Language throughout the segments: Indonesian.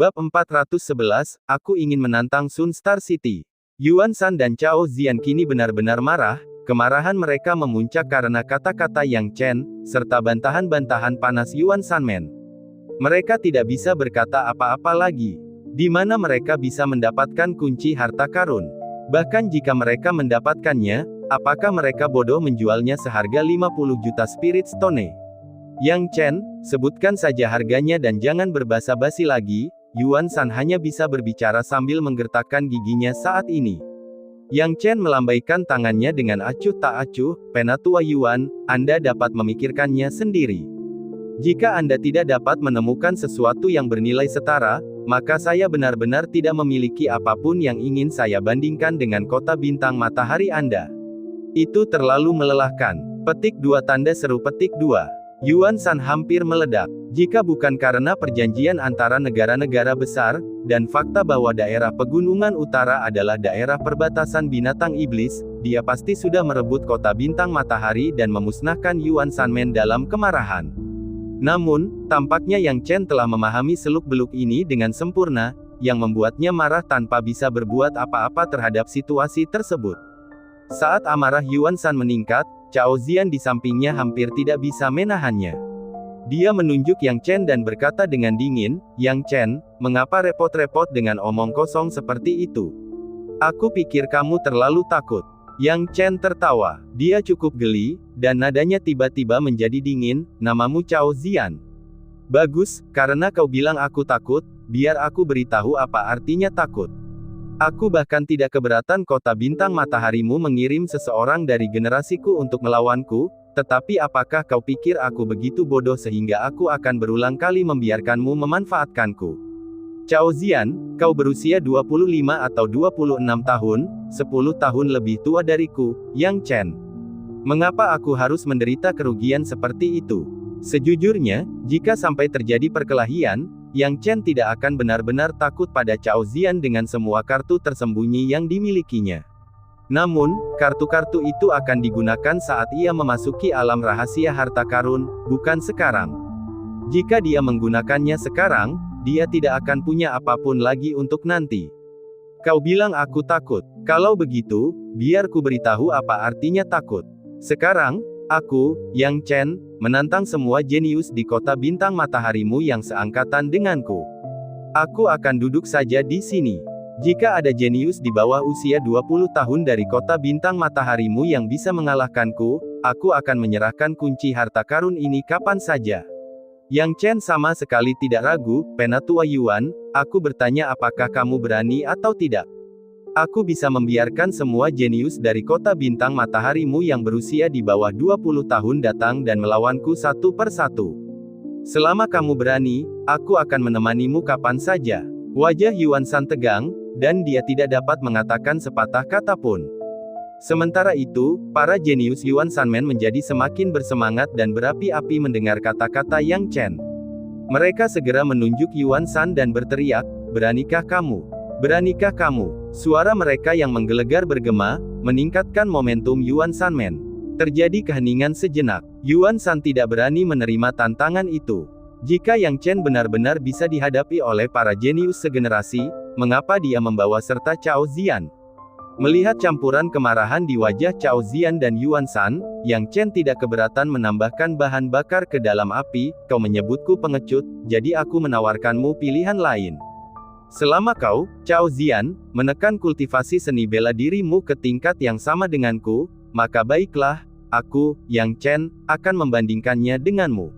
Bab 411, aku ingin menantang Sun Star City. Yuan Shan dan Cao Ziyan kini benar-benar marah. Kemarahan mereka memuncak karena kata-kata Yang Chen, serta bantahan-bantahan panas Yuan Shanmen. Mereka tidak bisa berkata apa-apa lagi. Di mana mereka bisa mendapatkan kunci harta karun? Bahkan jika mereka mendapatkannya, apakah mereka bodoh menjualnya seharga 50 juta Spirit Stone? Yang Chen, sebutkan saja harganya dan jangan berbasa-basi lagi. Yuan Shan hanya bisa berbicara sambil menggertakkan giginya saat ini. Yang Chen melambaikan tangannya dengan acuh tak acuh, Penatua Yuan, Anda dapat memikirkannya sendiri. Jika Anda tidak dapat menemukan sesuatu yang bernilai setara, maka saya benar-benar tidak memiliki apapun yang ingin saya bandingkan dengan kota bintang matahari Anda. Itu terlalu melelahkan. Petik 2 tanda seru petik 2. Yuan Shan hampir meledak. Jika bukan karena perjanjian antara negara-negara besar, dan fakta bahwa daerah pegunungan utara adalah daerah perbatasan binatang iblis, dia pasti sudah merebut kota bintang matahari dan memusnahkan Yuan Shanmen dalam kemarahan. Namun, tampaknya Yang Chen telah memahami seluk-beluk ini dengan sempurna, yang membuatnya marah tanpa bisa berbuat apa-apa terhadap situasi tersebut. Saat amarah Yuan Shan meningkat, Cao Ziyan di sampingnya hampir tidak bisa menahannya. Dia menunjuk Yang Chen dan berkata dengan dingin, Yang Chen, mengapa repot-repot dengan omong kosong seperti itu? Aku pikir kamu terlalu takut. Yang Chen tertawa. Dia cukup geli, dan nadanya tiba-tiba menjadi dingin, namamu Cao Ziyan. Bagus, karena kau bilang aku takut, biar aku beritahu apa artinya takut. Aku bahkan tidak keberatan kota bintang mataharimu mengirim seseorang dari generasiku untuk melawanku, tetapi apakah kau pikir aku begitu bodoh sehingga aku akan berulang kali membiarkanmu memanfaatkanku? Cao Ziyan, kau berusia 25 atau 26 tahun, 10 tahun lebih tua dariku, Yang Chen. Mengapa aku harus menderita kerugian seperti itu? Sejujurnya, jika sampai terjadi perkelahian, Yang Chen tidak akan benar-benar takut pada Cao Ziyan dengan semua kartu tersembunyi yang dimilikinya. Namun, kartu-kartu itu akan digunakan saat ia memasuki alam rahasia harta karun, bukan sekarang. Jika dia menggunakannya sekarang, dia tidak akan punya apapun lagi untuk nanti. Kau bilang aku takut. Kalau begitu, biar ku beritahu apa artinya takut. Sekarang, aku, Yang Chen, menantang semua jenius di kota bintang mataharimu yang seangkatan denganku. Aku akan duduk saja di sini. Jika ada jenius di bawah usia 20 tahun dari kota bintang mataharimu yang bisa mengalahkanku, aku akan menyerahkan kunci harta karun ini kapan saja. Yang Chen sama sekali tidak ragu, Penatua Yuan, aku bertanya apakah kamu berani atau tidak. Aku bisa membiarkan semua jenius dari kota bintang mataharimu yang berusia di bawah 20 tahun datang dan melawanku satu per satu. Selama kamu berani, aku akan menemanimu kapan saja. Wajah Yuan Shan tegang, dan dia tidak dapat mengatakan sepatah kata pun. Sementara itu, para jenius Yuan Shanmen menjadi semakin bersemangat dan berapi-api mendengar kata-kata Yang Chen. Mereka segera menunjuk Yuan Shan dan berteriak, beranikah kamu? Beranikah kamu? Suara mereka yang menggelegar bergema, meningkatkan momentum Yuan Shanmen. Terjadi keheningan sejenak. Yuan Shan tidak berani menerima tantangan itu. Jika Yang Chen benar-benar bisa dihadapi oleh para jenius segenerasi, mengapa dia membawa serta Cao Ziyan? Melihat campuran kemarahan di wajah Cao Ziyan dan Yuan Shan, Yang Chen tidak keberatan menambahkan bahan bakar ke dalam api, kau menyebutku pengecut, jadi aku menawarkanmu pilihan lain. Selama kau, Cao Ziyan, menekan kultivasi seni bela dirimu ke tingkat yang sama denganku, maka baiklah, aku, Yang Chen, akan membandingkannya denganmu.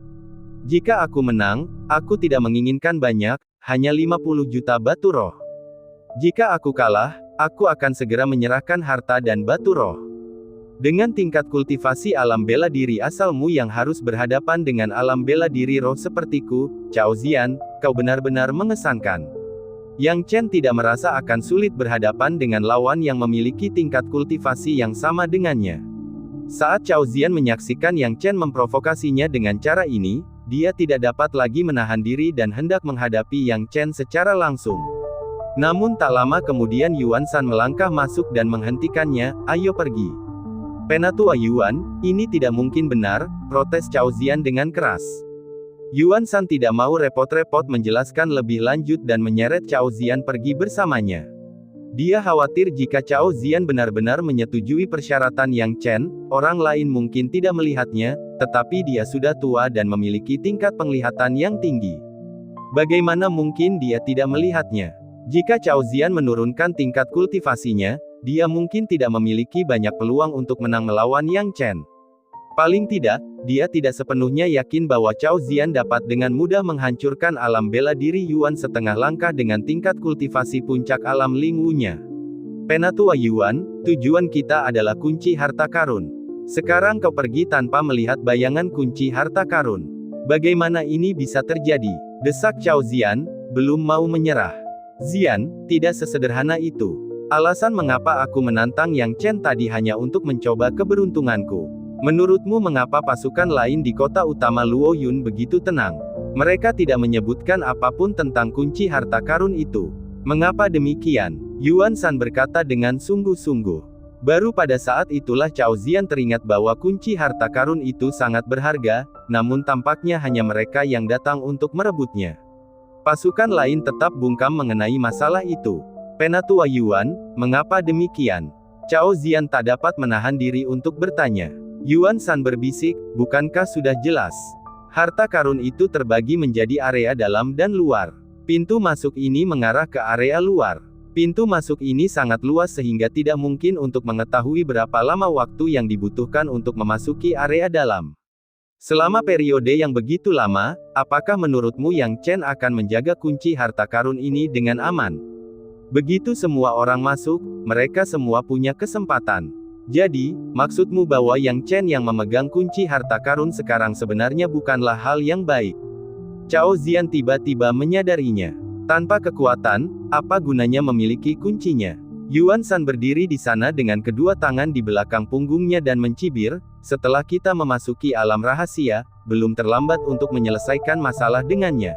Jika aku menang, aku tidak menginginkan banyak, hanya 50 juta batu roh. Jika aku kalah, aku akan segera menyerahkan harta dan batu roh. Dengan tingkat kultivasi alam bela diri asalmu yang harus berhadapan dengan alam bela diri roh sepertiku, Cao Ziyan, kau benar-benar mengesankan. Yang Chen tidak merasa akan sulit berhadapan dengan lawan yang memiliki tingkat kultivasi yang sama dengannya. Saat Cao Ziyan menyaksikan Yang Chen memprovokasinya dengan cara ini, dia tidak dapat lagi menahan diri dan hendak menghadapi Yang Chen secara langsung. Namun tak lama kemudian Yuan Shan melangkah masuk dan menghentikannya, ayo pergi. Penatua Yuan, ini tidak mungkin benar, protes Cao Ziyan dengan keras. Yuan Shan tidak mau repot-repot menjelaskan lebih lanjut dan menyeret Cao Ziyan pergi bersamanya. Dia khawatir jika Cao Ziyan benar-benar menyetujui persyaratan Yang Chen, orang lain mungkin tidak melihatnya, tetapi dia sudah tua dan memiliki tingkat penglihatan yang tinggi. Bagaimana mungkin dia tidak melihatnya? Jika Cao Ziyan menurunkan tingkat kultivasinya, dia mungkin tidak memiliki banyak peluang untuk menang melawan Yang Chen. Paling tidak, dia tidak sepenuhnya yakin bahwa Cao Ziyan dapat dengan mudah menghancurkan alam bela diri Yuan setengah langkah dengan tingkat kultivasi puncak alam Ling Wu-nya. Penatua Yuan, tujuan kita adalah kunci harta karun. Sekarang kau pergi tanpa melihat bayangan kunci harta karun. Bagaimana ini bisa terjadi? Desak Cao Ziyan, belum mau menyerah. Ziyan, tidak sesederhana itu. Alasan mengapa aku menantang Yang Chen tadi hanya untuk mencoba keberuntunganku. Menurutmu mengapa pasukan lain di kota utama Luoyun begitu tenang? Mereka tidak menyebutkan apapun tentang kunci harta karun itu. Mengapa demikian? Yuan Shan berkata dengan sungguh-sungguh. Baru pada saat itulah Cao Ziyan teringat bahwa kunci harta karun itu sangat berharga, namun tampaknya hanya mereka yang datang untuk merebutnya. Pasukan lain tetap bungkam mengenai masalah itu. Penatua Yuan, mengapa demikian? Cao Ziyan tak dapat menahan diri untuk bertanya. Yuan Shan berbisik, bukankah sudah jelas? Harta karun itu terbagi menjadi area dalam dan luar. Pintu masuk ini mengarah ke area luar. Pintu masuk ini sangat luas sehingga tidak mungkin untuk mengetahui berapa lama waktu yang dibutuhkan untuk memasuki area dalam. Selama periode yang begitu lama, apakah menurutmu Yang Chen akan menjaga kunci harta karun ini dengan aman? Begitu semua orang masuk, mereka semua punya kesempatan. Jadi, maksudmu bahwa Yang Chen yang memegang kunci harta karun sekarang sebenarnya bukanlah hal yang baik. Cao Ziyan tiba-tiba menyadarinya. Tanpa kekuatan, apa gunanya memiliki kuncinya? Yuan Shan berdiri di sana dengan kedua tangan di belakang punggungnya dan mencibir, setelah kita memasuki alam rahasia, belum terlambat untuk menyelesaikan masalah dengannya.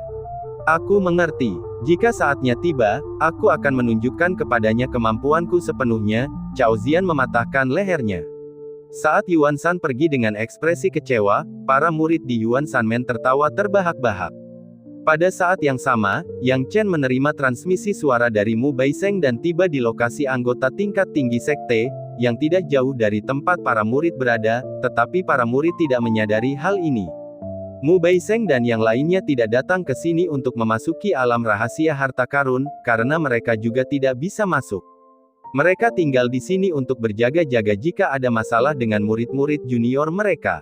Aku mengerti. Jika saatnya tiba, aku akan menunjukkan kepadanya kemampuanku sepenuhnya. Cao Ziyan mematahkan lehernya. Saat Yuan Shan pergi dengan ekspresi kecewa, para murid di Yuan Shanmen tertawa terbahak-bahak. Pada saat yang sama, Yang Chen menerima transmisi suara dari Mu Baiseng dan tiba di lokasi anggota tingkat tinggi sekte, yang tidak jauh dari tempat para murid berada, tetapi para murid tidak menyadari hal ini. Mu Baiseng dan yang lainnya tidak datang ke sini untuk memasuki alam rahasia harta karun, karena mereka juga tidak bisa masuk. Mereka tinggal di sini untuk berjaga-jaga jika ada masalah dengan murid-murid junior mereka.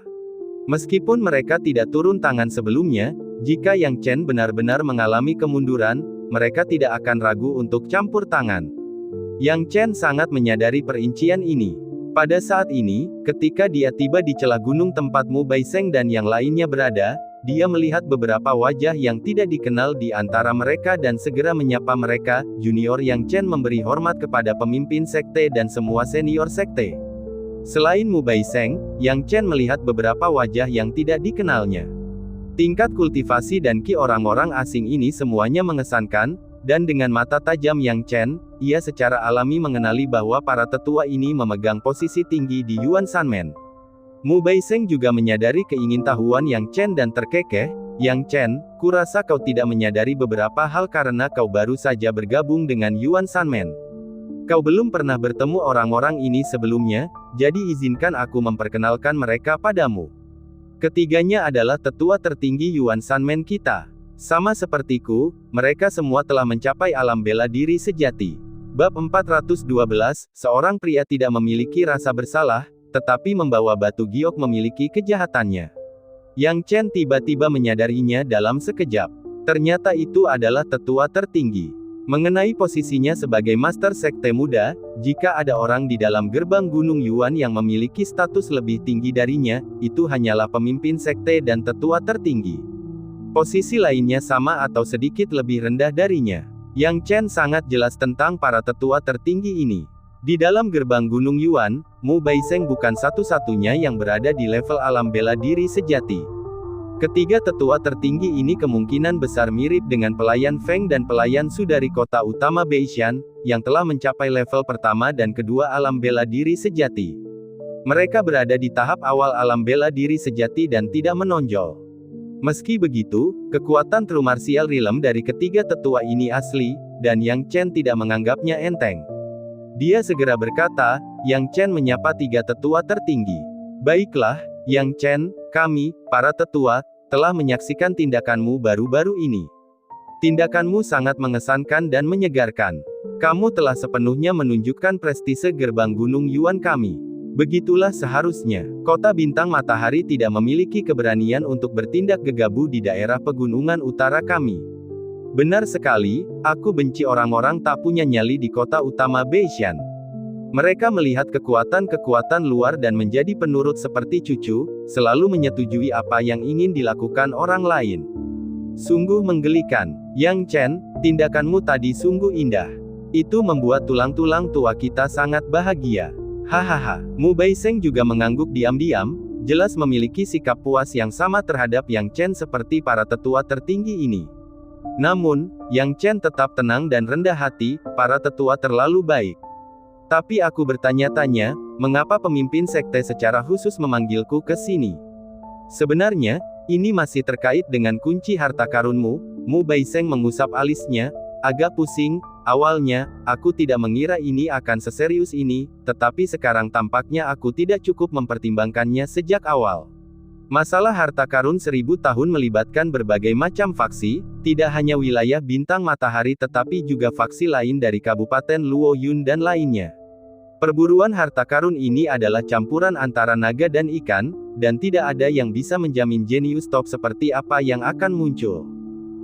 Meskipun mereka tidak turun tangan sebelumnya, jika Yang Chen benar-benar mengalami kemunduran, mereka tidak akan ragu untuk campur tangan. Yang Chen sangat menyadari perincian ini. Pada saat ini, ketika dia tiba di celah gunung tempat Mu Baiseng dan yang lainnya berada, dia melihat beberapa wajah yang tidak dikenal di antara mereka dan segera menyapa mereka. Junior Yang Chen memberi hormat kepada pemimpin sekte dan semua senior sekte. Selain Mu Baiseng, Yang Chen melihat beberapa wajah yang tidak dikenalnya. Tingkat kultivasi dan ki orang-orang asing ini semuanya mengesankan, dan dengan mata tajam Yang Chen, ia secara alami mengenali bahwa para tetua ini memegang posisi tinggi di Yuan Shanmen. Mu Baiseng juga menyadari keingintahuan Yang Chen dan terkekeh. Yang Chen, kurasa kau tidak menyadari beberapa hal karena kau baru saja bergabung dengan Yuan Shanmen. Kau belum pernah bertemu orang-orang ini sebelumnya, jadi izinkan aku memperkenalkan mereka padamu. Ketiganya adalah tetua tertinggi Yuan Shanmen kita. Sama sepertiku, mereka semua telah mencapai alam bela diri sejati. Bab 412, seorang pria tidak memiliki rasa bersalah, tetapi membawa batu giok memiliki kejahatannya. Yang Chen tiba-tiba menyadarinya dalam sekejap. Ternyata itu adalah tetua tertinggi. Mengenai posisinya sebagai master sekte muda, jika ada orang di dalam gerbang Gunung Yuan yang memiliki status lebih tinggi darinya, itu hanyalah pemimpin sekte dan tetua tertinggi. Posisi lainnya sama atau sedikit lebih rendah darinya. Yang Chen sangat jelas tentang para tetua tertinggi ini. Di dalam gerbang Gunung Yuan, Mu Baiseng bukan satu-satunya yang berada di level alam bela diri sejati. Ketiga tetua tertinggi ini kemungkinan besar mirip dengan pelayan Feng dan pelayan Su dari kota utama Beishan, yang telah mencapai level pertama dan kedua alam bela diri sejati. Mereka berada di tahap awal alam bela diri sejati dan tidak menonjol. Meski begitu, kekuatan True Martial Realm dari ketiga tetua ini asli, dan Yang Chen tidak menganggapnya enteng. Dia segera berkata, Yang Chen menyapa tiga tetua tertinggi. Baiklah, Yang Chen, kami, para tetua, telah menyaksikan tindakanmu baru-baru ini. Tindakanmu sangat mengesankan dan menyegarkan. Kamu telah sepenuhnya menunjukkan prestise gerbang Gunung Yuan kami. Begitulah seharusnya. Kota Bintang Matahari tidak memiliki keberanian untuk bertindak gegabah di daerah pegunungan utara kami. Benar sekali, aku benci orang-orang tak punya nyali di kota utama Beishan. Mereka melihat kekuatan-kekuatan luar dan menjadi penurut seperti cucu, selalu menyetujui apa yang ingin dilakukan orang lain. Sungguh menggelikan. Yang Chen, tindakanmu tadi sungguh indah. Itu membuat tulang-tulang tua kita sangat bahagia. Hahaha. Mu Baiseng juga mengangguk diam-diam, jelas memiliki sikap puas yang sama terhadap Yang Chen seperti para tetua tertinggi ini. Namun, Yang Chen tetap tenang dan rendah hati, para tetua terlalu baik. Tapi aku bertanya-tanya, mengapa pemimpin sekte secara khusus memanggilku ke sini? Sebenarnya, ini masih terkait dengan kunci harta karunmu. Mu Baiseng mengusap alisnya, agak pusing. Awalnya, aku tidak mengira ini akan seserius ini, tetapi sekarang tampaknya aku tidak cukup mempertimbangkannya sejak awal. Masalah harta karun 1000 tahun melibatkan berbagai macam faksi, tidak hanya wilayah Bintang Matahari tetapi juga faksi lain dari Kabupaten Luoyun dan lainnya. Perburuan harta karun ini adalah campuran antara naga dan ikan, dan tidak ada yang bisa menjamin jenius top seperti apa yang akan muncul.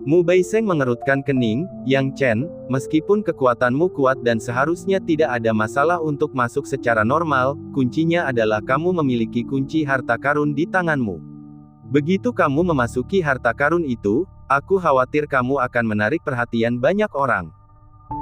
Mu Baiseng mengerutkan kening, Yang Chen, meskipun kekuatanmu kuat dan seharusnya tidak ada masalah untuk masuk secara normal, kuncinya adalah kamu memiliki kunci harta karun di tanganmu. Begitu kamu memasuki harta karun itu, aku khawatir kamu akan menarik perhatian banyak orang.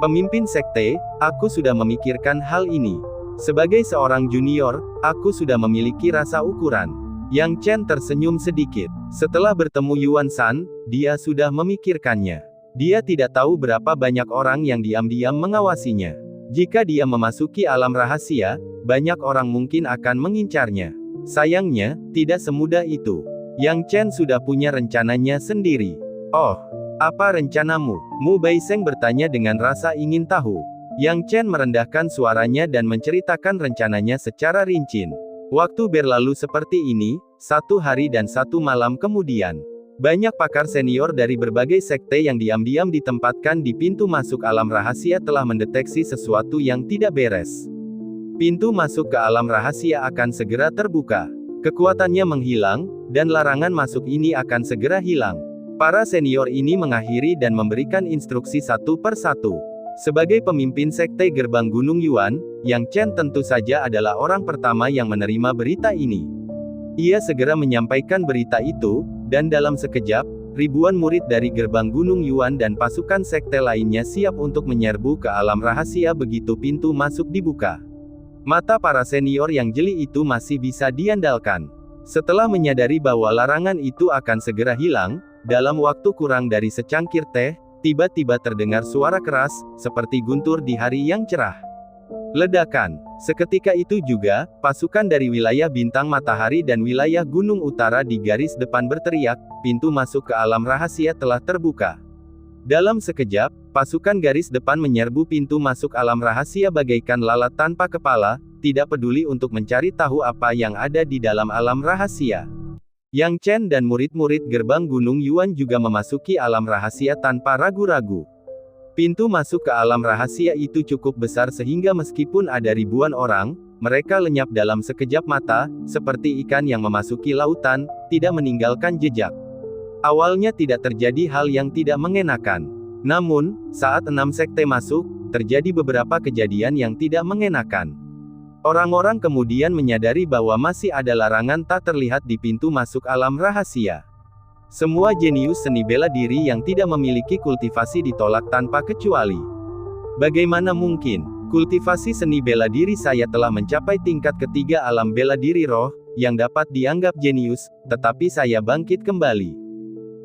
Pemimpin sekte, aku sudah memikirkan hal ini. Sebagai seorang junior, aku sudah memiliki rasa ukuran. Yang Chen tersenyum sedikit. Setelah bertemu Yuan San, dia sudah memikirkannya. Dia tidak tahu berapa banyak orang yang diam-diam mengawasinya. Jika dia memasuki alam rahasia, banyak orang mungkin akan mengincarnya. Sayangnya, tidak semudah itu. Yang Chen sudah punya rencananya sendiri. Oh, apa rencanamu? Mu Baiseng bertanya dengan rasa ingin tahu. Yang Chen merendahkan suaranya dan menceritakan rencananya secara rinci. Waktu berlalu seperti ini, 1 hari dan 1 malam kemudian. Banyak pakar senior dari berbagai sekte yang diam-diam ditempatkan di pintu masuk alam rahasia telah mendeteksi sesuatu yang tidak beres. Pintu masuk ke alam rahasia akan segera terbuka. Kekuatannya menghilang, dan larangan masuk ini akan segera hilang. Para senior ini mengakhiri dan memberikan instruksi satu per satu. Sebagai pemimpin sekte gerbang Gunung Yuan, Yang Chen tentu saja adalah orang pertama yang menerima berita ini. Ia segera menyampaikan berita itu, dan dalam sekejap, ribuan murid dari gerbang Gunung Yuan dan pasukan sekte lainnya siap untuk menyerbu ke alam rahasia begitu pintu masuk dibuka. Mata para senior yang jeli itu masih bisa diandalkan. Setelah menyadari bahwa larangan itu akan segera hilang, dalam waktu kurang dari secangkir teh, tiba-tiba terdengar suara keras, seperti guntur di hari yang cerah. Ledakan. Seketika itu juga, pasukan dari wilayah Bintang Matahari dan wilayah Gunung Utara di garis depan berteriak, pintu masuk ke alam rahasia telah terbuka. Dalam sekejap, pasukan garis depan menyerbu pintu masuk alam rahasia bagaikan lalat tanpa kepala, tidak peduli untuk mencari tahu apa yang ada di dalam alam rahasia. Yang Chen dan murid-murid gerbang Gunung Yuan juga memasuki alam rahasia tanpa ragu-ragu. Pintu masuk ke alam rahasia itu cukup besar sehingga meskipun ada ribuan orang, mereka lenyap dalam sekejap mata, seperti ikan yang memasuki lautan, tidak meninggalkan jejak. Awalnya tidak terjadi hal yang tidak mengenakan. Namun, saat 6 sekte masuk, terjadi beberapa kejadian yang tidak mengenakan. Orang-orang kemudian menyadari bahwa masih ada larangan tak terlihat di pintu masuk alam rahasia. Semua jenius seni bela diri yang tidak memiliki kultivasi ditolak tanpa kecuali. Bagaimana mungkin? Kultivasi seni bela diri saya telah mencapai tingkat ketiga alam bela diri roh, yang dapat dianggap jenius, tetapi saya bangkit kembali.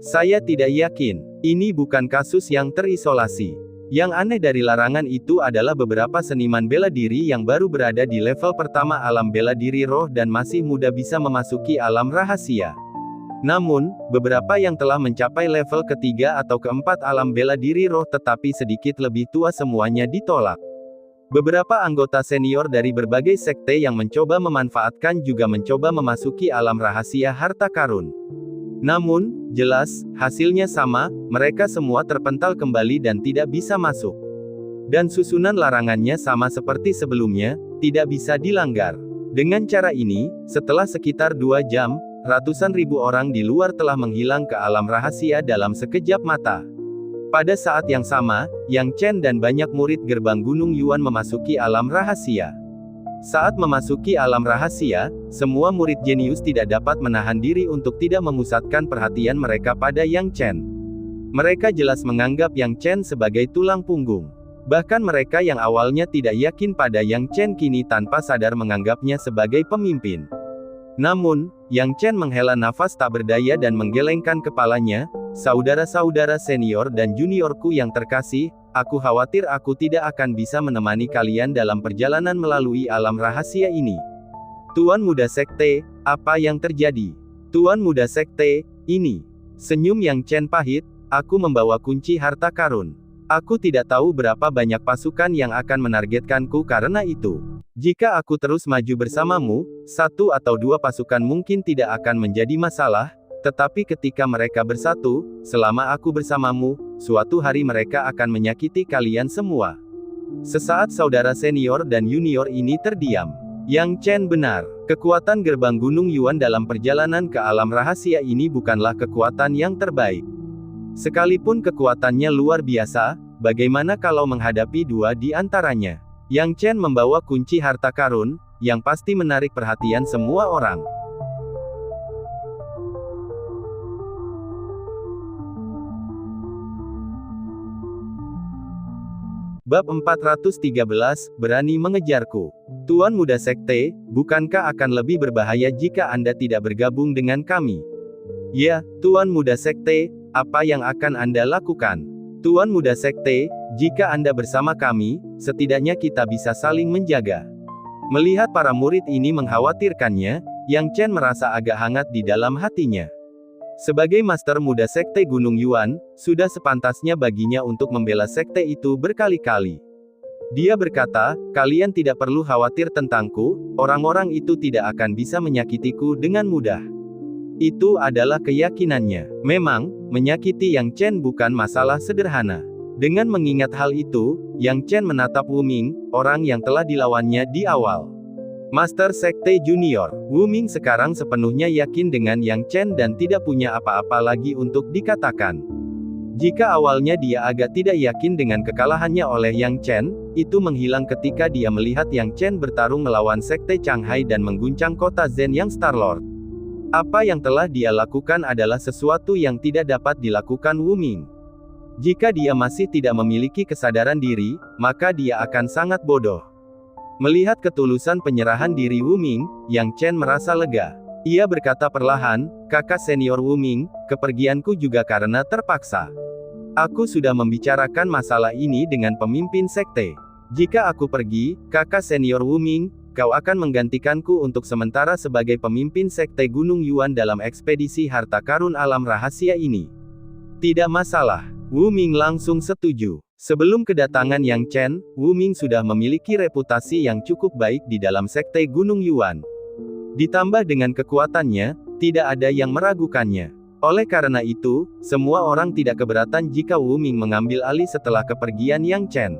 Saya tidak yakin. Ini bukan kasus yang terisolasi. Yang aneh dari larangan itu adalah beberapa seniman bela diri yang baru berada di level pertama alam bela diri roh dan masih muda bisa memasuki alam rahasia. Namun, beberapa yang telah mencapai level ketiga atau keempat alam bela diri roh tetapi sedikit lebih tua semuanya ditolak. Beberapa anggota senior dari berbagai sekte yang mencoba memanfaatkan juga mencoba memasuki alam rahasia harta karun. Namun, jelas, hasilnya sama, mereka semua terpental kembali dan tidak bisa masuk. Dan susunan larangannya sama seperti sebelumnya, tidak bisa dilanggar. Dengan cara ini, setelah sekitar 2 jam, ratusan ribu orang di luar telah menghilang ke alam rahasia dalam sekejap mata. Pada saat yang sama, Yang Chen dan banyak murid gerbang Gunung Yuan memasuki alam rahasia. Saat memasuki alam rahasia, semua murid jenius tidak dapat menahan diri untuk tidak memusatkan perhatian mereka pada Yang Chen. Mereka jelas menganggap Yang Chen sebagai tulang punggung. Bahkan mereka yang awalnya tidak yakin pada Yang Chen kini tanpa sadar menganggapnya sebagai pemimpin. Namun, Yang Chen menghela nafas tak berdaya dan menggelengkan kepalanya. Saudara-saudara senior dan juniorku yang terkasih, aku khawatir aku tidak akan bisa menemani kalian dalam perjalanan melalui alam rahasia ini. Tuan Muda Sekte, apa yang terjadi? Tuan Muda Sekte, ini. Senyum Yang Chen pahit, aku membawa kunci harta karun. Aku tidak tahu berapa banyak pasukan yang akan menargetkanku karena itu. Jika aku terus maju bersamamu, 1 atau 2 pasukan mungkin tidak akan menjadi masalah. Tetapi ketika mereka bersatu, selama aku bersamamu, suatu hari mereka akan menyakiti kalian semua. Sesaat saudara senior dan junior ini terdiam. Yang Chen benar. Kekuatan gerbang Gunung Yuan dalam perjalanan ke alam rahasia ini bukanlah kekuatan yang terbaik. Sekalipun kekuatannya luar biasa, bagaimana kalau menghadapi 2 di antaranya? Yang Chen membawa kunci harta karun, yang pasti menarik perhatian semua orang. Bab 413, berani mengejarku. Tuan Muda Sekte, bukankah akan lebih berbahaya jika Anda tidak bergabung dengan kami? Ya, Tuan Muda Sekte, apa yang akan Anda lakukan? Tuan Muda Sekte, jika Anda bersama kami, setidaknya kita bisa saling menjaga. Melihat para murid ini mengkhawatirkannya, Yang Chen merasa agak hangat di dalam hatinya. Sebagai Master Muda Sekte Gunung Yuan, sudah sepantasnya baginya untuk membela sekte itu berkali-kali. Dia berkata, kalian tidak perlu khawatir tentangku, orang-orang itu tidak akan bisa menyakitiku dengan mudah. Itu adalah keyakinannya. Memang, menyakiti Yang Chen bukan masalah sederhana. Dengan mengingat hal itu, Yang Chen menatap Wu Ming, orang yang telah dilawannya di awal. Master Sekte Junior, Wu Ming sekarang sepenuhnya yakin dengan Yang Chen dan tidak punya apa-apa lagi untuk dikatakan. Jika awalnya dia agak tidak yakin dengan kekalahannya oleh Yang Chen, itu menghilang ketika dia melihat Yang Chen bertarung melawan Sekte Changhai dan mengguncang kota Zen yang Starlord. Apa yang telah dia lakukan adalah sesuatu yang tidak dapat dilakukan Wu Ming. Jika dia masih tidak memiliki kesadaran diri, maka dia akan sangat bodoh. Melihat ketulusan penyerahan diri Wu Ming, Yang Chen merasa lega. Ia berkata perlahan, kakak senior Wu Ming, kepergianku juga karena terpaksa. Aku sudah membicarakan masalah ini dengan pemimpin sekte. Jika aku pergi, kakak senior Wu Ming, kau akan menggantikanku untuk sementara sebagai pemimpin sekte Gunung Yuan dalam ekspedisi harta karun alam rahasia ini. Tidak masalah. Wu Ming langsung setuju. Sebelum kedatangan Yang Chen, Wu Ming sudah memiliki reputasi yang cukup baik di dalam sekte Gunung Yuan. Ditambah dengan kekuatannya, tidak ada yang meragukannya. Oleh karena itu, semua orang tidak keberatan jika Wu Ming mengambil alih setelah kepergian Yang Chen.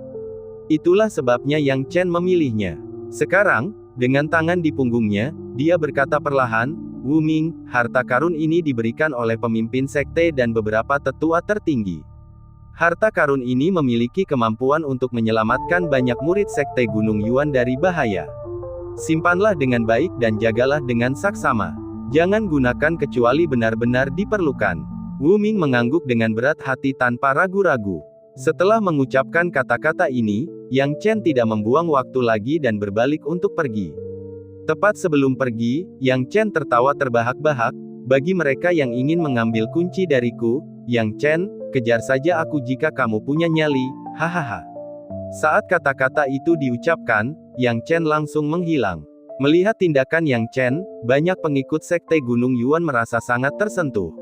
Itulah sebabnya Yang Chen memilihnya. Sekarang, dengan tangan di punggungnya, dia berkata perlahan, Wu Ming, harta karun ini diberikan oleh pemimpin sekte dan beberapa tetua tertinggi. Harta karun ini memiliki kemampuan untuk menyelamatkan banyak murid sekte Gunung Yuan dari bahaya. Simpanlah dengan baik dan jagalah dengan saksama. Jangan gunakan kecuali benar-benar diperlukan. Wu Ming mengangguk dengan berat hati tanpa ragu-ragu. Setelah mengucapkan kata-kata ini, Yang Chen tidak membuang waktu lagi dan berbalik untuk pergi. Tepat sebelum pergi, Yang Chen tertawa terbahak-bahak, bagi mereka yang ingin mengambil kunci dariku, Yang Chen, kejar saja aku jika kamu punya nyali, hahaha. Saat kata-kata itu diucapkan, Yang Chen langsung menghilang. Melihat tindakan Yang Chen, banyak pengikut sekte Gunung Yuan merasa sangat tersentuh.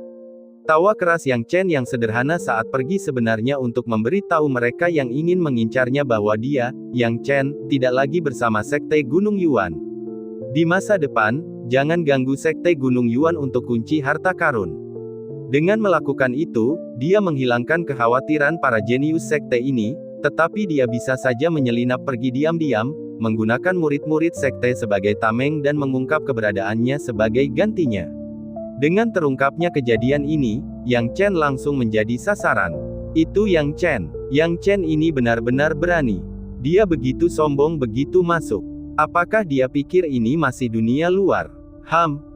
Tawa keras Yang Chen yang sederhana saat pergi sebenarnya untuk memberitahu mereka yang ingin mengincarnya bahwa dia, Yang Chen, tidak lagi bersama sekte Gunung Yuan. Di masa depan, jangan ganggu sekte Gunung Yuan untuk kunci harta karun. Dengan melakukan itu, dia menghilangkan kekhawatiran para jenius sekte ini, tetapi dia bisa saja menyelinap pergi diam-diam, menggunakan murid-murid sekte sebagai tameng dan mengungkap keberadaannya sebagai gantinya. Dengan terungkapnya kejadian ini, Yang Chen langsung menjadi sasaran. Itu Yang Chen. Yang Chen ini benar-benar berani. Dia begitu sombong begitu masuk. Apakah dia pikir ini masih dunia luar?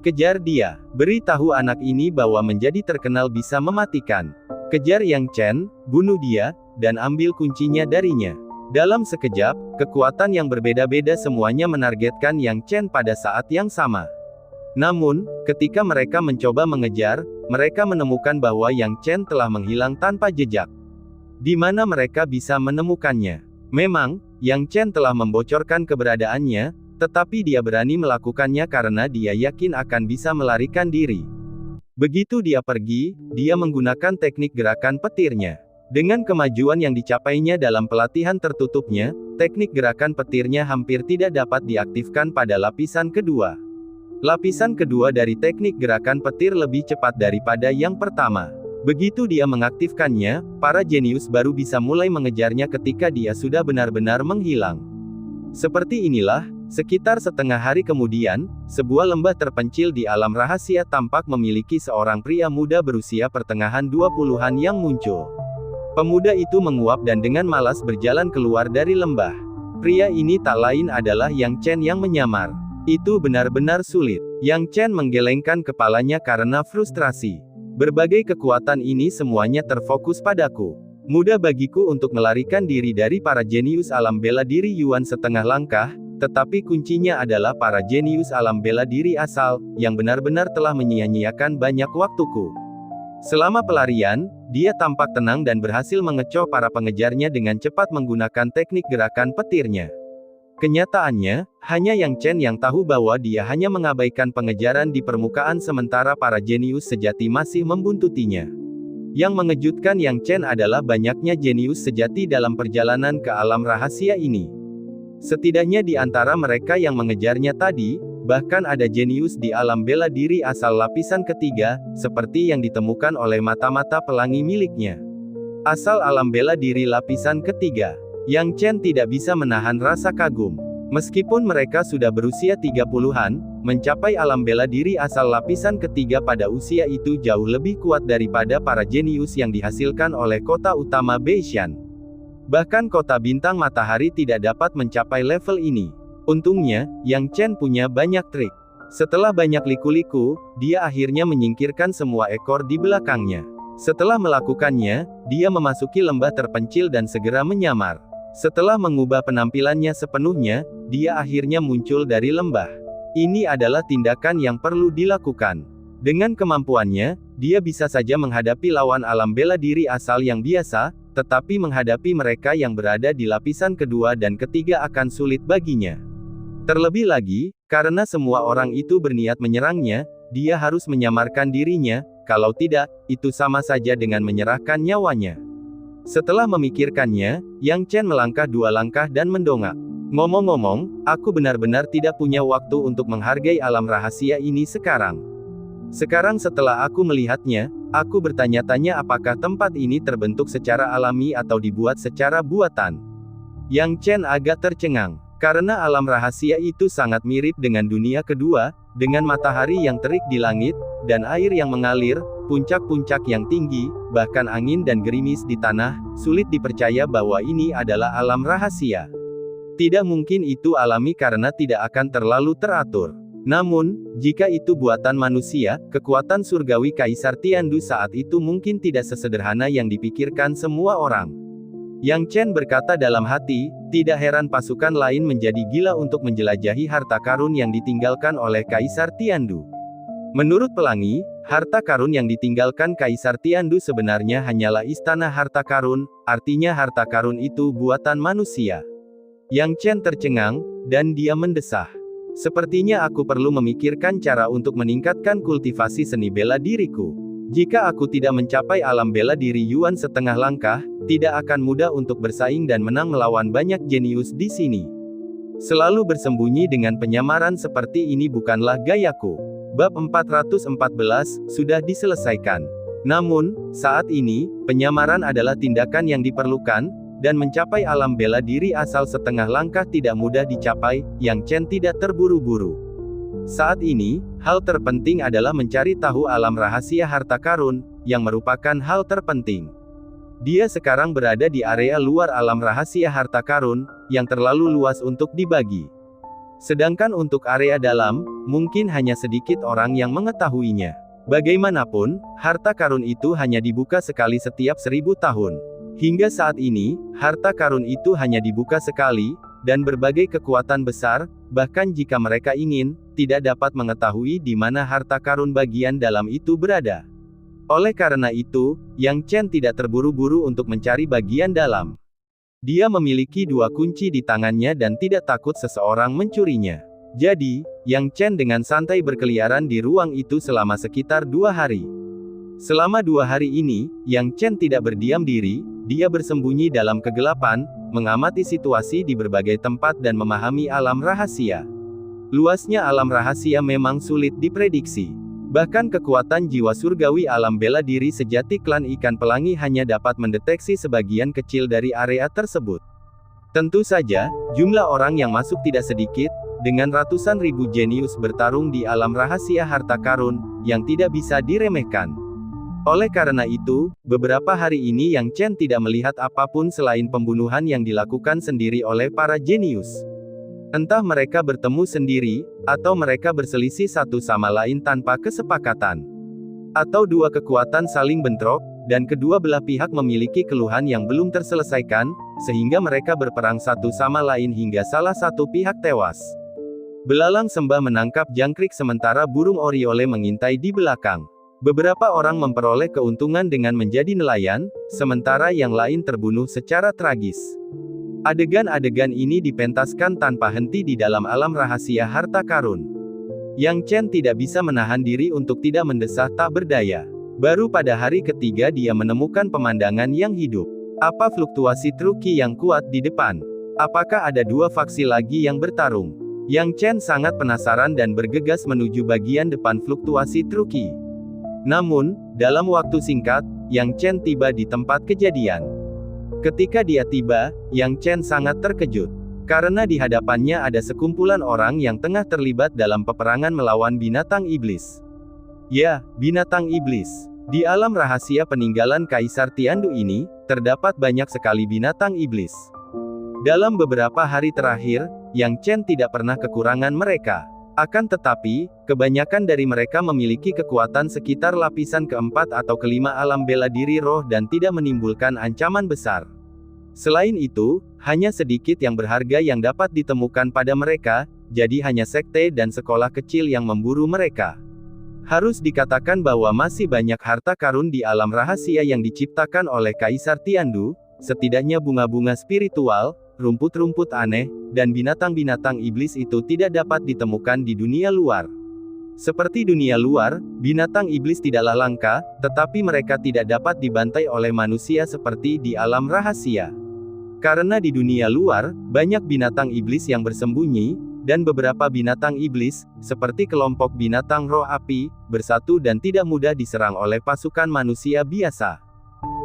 Kejar dia. Beritahu anak ini bahwa menjadi terkenal bisa mematikan. Kejar Yang Chen, bunuh dia, dan ambil kuncinya darinya. Dalam sekejap, kekuatan yang berbeda-beda semuanya menargetkan Yang Chen pada saat yang sama. Namun, ketika mereka mencoba mengejar, mereka menemukan bahwa Yang Chen telah menghilang tanpa jejak. Di mana mereka bisa menemukannya? Memang, Yang Chen telah membocorkan keberadaannya, tetapi dia berani melakukannya karena dia yakin akan bisa melarikan diri. Begitu dia pergi, dia menggunakan teknik gerakan petirnya. Dengan kemajuan yang dicapainya dalam pelatihan tertutupnya, teknik gerakan petirnya hampir tidak dapat diaktifkan pada lapisan kedua. Lapisan kedua dari teknik gerakan petir lebih cepat daripada yang pertama. Begitu dia mengaktifkannya, para jenius baru bisa mulai mengejarnya ketika dia sudah benar-benar menghilang. Seperti inilah, sekitar setengah hari kemudian, sebuah lembah terpencil di alam rahasia tampak memiliki seorang pria muda berusia pertengahan 20-an yang muncul. Pemuda itu menguap dan dengan malas berjalan keluar dari lembah. Pria ini tak lain adalah Yang Chen yang menyamar. Itu benar-benar sulit. Yang Chen menggelengkan kepalanya karena frustrasi. Berbagai kekuatan ini semuanya terfokus padaku. Mudah bagiku untuk melarikan diri dari para jenius alam bela diri Yuan setengah langkah, tetapi kuncinya adalah para jenius alam bela diri asal, yang benar-benar telah menyia-nyiakan banyak waktuku. Selama pelarian, dia tampak tenang dan berhasil mengecoh para pengejarnya dengan cepat menggunakan teknik gerakan petirnya. Kenyataannya, hanya Yang Chen yang tahu bahwa dia hanya mengabaikan pengejaran di permukaan sementara para jenius sejati masih membuntutinya. Yang mengejutkan Yang Chen adalah banyaknya jenius sejati dalam perjalanan ke alam rahasia ini. Setidaknya di antara mereka yang mengejarnya tadi, bahkan ada jenius di alam bela diri asal lapisan ketiga, seperti yang ditemukan oleh mata-mata pelangi miliknya. Asal alam bela diri lapisan ketiga. Yang Chen tidak bisa menahan rasa kagum. Meskipun mereka sudah berusia 30-an, mencapai alam bela diri asal lapisan ketiga pada usia itu jauh lebih kuat daripada para jenius yang dihasilkan oleh kota utama Beishan. Bahkan kota bintang matahari tidak dapat mencapai level ini. Untungnya, Yang Chen punya banyak trik. Setelah banyak liku-liku, dia akhirnya menyingkirkan semua ekor di belakangnya. Setelah melakukannya, dia memasuki lembah terpencil dan segera menyamar. Setelah mengubah penampilannya sepenuhnya, dia akhirnya muncul dari lembah. Ini adalah tindakan yang perlu dilakukan. Dengan kemampuannya, dia bisa saja menghadapi lawan alam bela diri asal yang biasa, tetapi menghadapi mereka yang berada di lapisan kedua dan ketiga akan sulit baginya. Terlebih lagi, karena semua orang itu berniat menyerangnya, dia harus menyamarkan dirinya, kalau tidak, itu sama saja dengan menyerahkan nyawanya. Setelah memikirkannya, Yang Chen melangkah 2 langkah dan mendongak. Ngomong-ngomong, aku benar-benar tidak punya waktu untuk menghargai alam rahasia ini sekarang. Sekarang setelah aku melihatnya, aku bertanya-tanya apakah tempat ini terbentuk secara alami atau dibuat secara buatan. Yang Chen agak tercengang. Karena alam rahasia itu sangat mirip dengan dunia kedua, dengan matahari yang terik di langit, dan air yang mengalir, puncak-puncak yang tinggi, bahkan angin dan gerimis di tanah, sulit dipercaya bahwa ini adalah alam rahasia. Tidak mungkin itu alami karena tidak akan terlalu teratur. Namun, jika itu buatan manusia, kekuatan surgawi Kaisar Tiandu saat itu mungkin tidak sesederhana yang dipikirkan semua orang. Yang Chen berkata dalam hati, tidak heran pasukan lain menjadi gila untuk menjelajahi harta karun yang ditinggalkan oleh Kaisar Tiandu. Menurut pelangi, harta karun yang ditinggalkan Kaisar Tiandu sebenarnya hanyalah istana harta karun, artinya harta karun itu buatan manusia. Yang Chen tercengang, dan dia mendesah. Sepertinya aku perlu memikirkan cara untuk meningkatkan kultivasi seni bela diriku. Jika aku tidak mencapai alam bela diri Yuan setengah langkah, tidak akan mudah untuk bersaing dan menang melawan banyak jenius di sini. Selalu bersembunyi dengan penyamaran seperti ini bukanlah gayaku. Bab 414 sudah diselesaikan. Namun, saat ini, penyamaran adalah tindakan yang diperlukan, dan mencapai alam bela diri asal setengah langkah tidak mudah dicapai. Yang Chen tidak terburu-buru. Saat ini, hal terpenting adalah mencari tahu alam rahasia harta karun, yang merupakan hal terpenting. Dia sekarang berada di area luar alam rahasia harta karun, yang terlalu luas untuk dibagi. Sedangkan untuk area dalam, mungkin hanya sedikit orang yang mengetahuinya. Bagaimanapun, harta karun itu hanya dibuka sekali setiap 1000 tahun. Hingga saat ini, harta karun itu hanya dibuka sekali, dan berbagai kekuatan besar, bahkan jika mereka ingin, tidak dapat mengetahui di mana harta karun bagian dalam itu berada. Oleh karena itu, Yang Chen tidak terburu-buru untuk mencari bagian dalam. Dia memiliki 2 kunci di tangannya dan tidak takut seseorang mencurinya. Jadi, Yang Chen dengan santai berkeliaran di ruang itu selama sekitar 2 hari. Selama 2 hari ini, Yang Chen tidak berdiam diri, dia bersembunyi dalam kegelapan, mengamati situasi di berbagai tempat dan memahami alam rahasia. Luasnya alam rahasia memang sulit diprediksi. Bahkan kekuatan jiwa surgawi alam bela diri sejati klan ikan pelangi hanya dapat mendeteksi sebagian kecil dari area tersebut. Tentu saja, jumlah orang yang masuk tidak sedikit, dengan ratusan ribu jenius bertarung di alam rahasia harta karun, yang tidak bisa diremehkan. Oleh karena itu, beberapa hari ini Yang Chen tidak melihat apapun selain pembunuhan yang dilakukan sendiri oleh para jenius. Entah mereka bertemu sendiri, atau mereka berselisih satu sama lain tanpa kesepakatan. Atau 2 kekuatan saling bentrok, dan kedua belah pihak memiliki keluhan yang belum terselesaikan, sehingga mereka berperang satu sama lain hingga salah satu pihak tewas. Belalang sembah menangkap jangkrik sementara burung oriole mengintai di belakang. Beberapa orang memperoleh keuntungan dengan menjadi nelayan, sementara yang lain terbunuh secara tragis. Adegan-adegan ini dipentaskan tanpa henti di dalam alam rahasia harta karun. Yang Chen tidak bisa menahan diri untuk tidak mendesah tak berdaya. Baru pada hari ketiga dia menemukan pemandangan yang hidup. Apa fluktuasi Truqi yang kuat di depan? Apakah ada 2 faksi lagi yang bertarung? Yang Chen sangat penasaran dan bergegas menuju bagian depan fluktuasi Truqi. Namun, dalam waktu singkat, Yang Chen tiba di tempat kejadian. Ketika dia tiba, Yang Chen sangat terkejut. Karena di hadapannya ada sekumpulan orang yang tengah terlibat dalam peperangan melawan binatang iblis. Ya, binatang iblis. Di alam rahasia peninggalan Kaisar Tiandu ini, terdapat banyak sekali binatang iblis. Dalam beberapa hari terakhir, Yang Chen tidak pernah kekurangan mereka. Akan tetapi, kebanyakan dari mereka memiliki kekuatan sekitar lapisan keempat atau kelima alam bela diri roh dan tidak menimbulkan ancaman besar. Selain itu, hanya sedikit yang berharga yang dapat ditemukan pada mereka, jadi hanya sekte dan sekolah kecil yang memburu mereka. Harus dikatakan bahwa masih banyak harta karun di alam rahasia yang diciptakan oleh Kaisar Tiandu, setidaknya bunga-bunga spiritual, rumput-rumput aneh, dan binatang-binatang iblis itu tidak dapat ditemukan di dunia luar. Seperti dunia luar, binatang iblis tidaklah langka, tetapi mereka tidak dapat dibantai oleh manusia seperti di alam rahasia. Karena di dunia luar, banyak binatang iblis yang bersembunyi, dan beberapa binatang iblis, seperti kelompok binatang roh api, bersatu dan tidak mudah diserang oleh pasukan manusia biasa.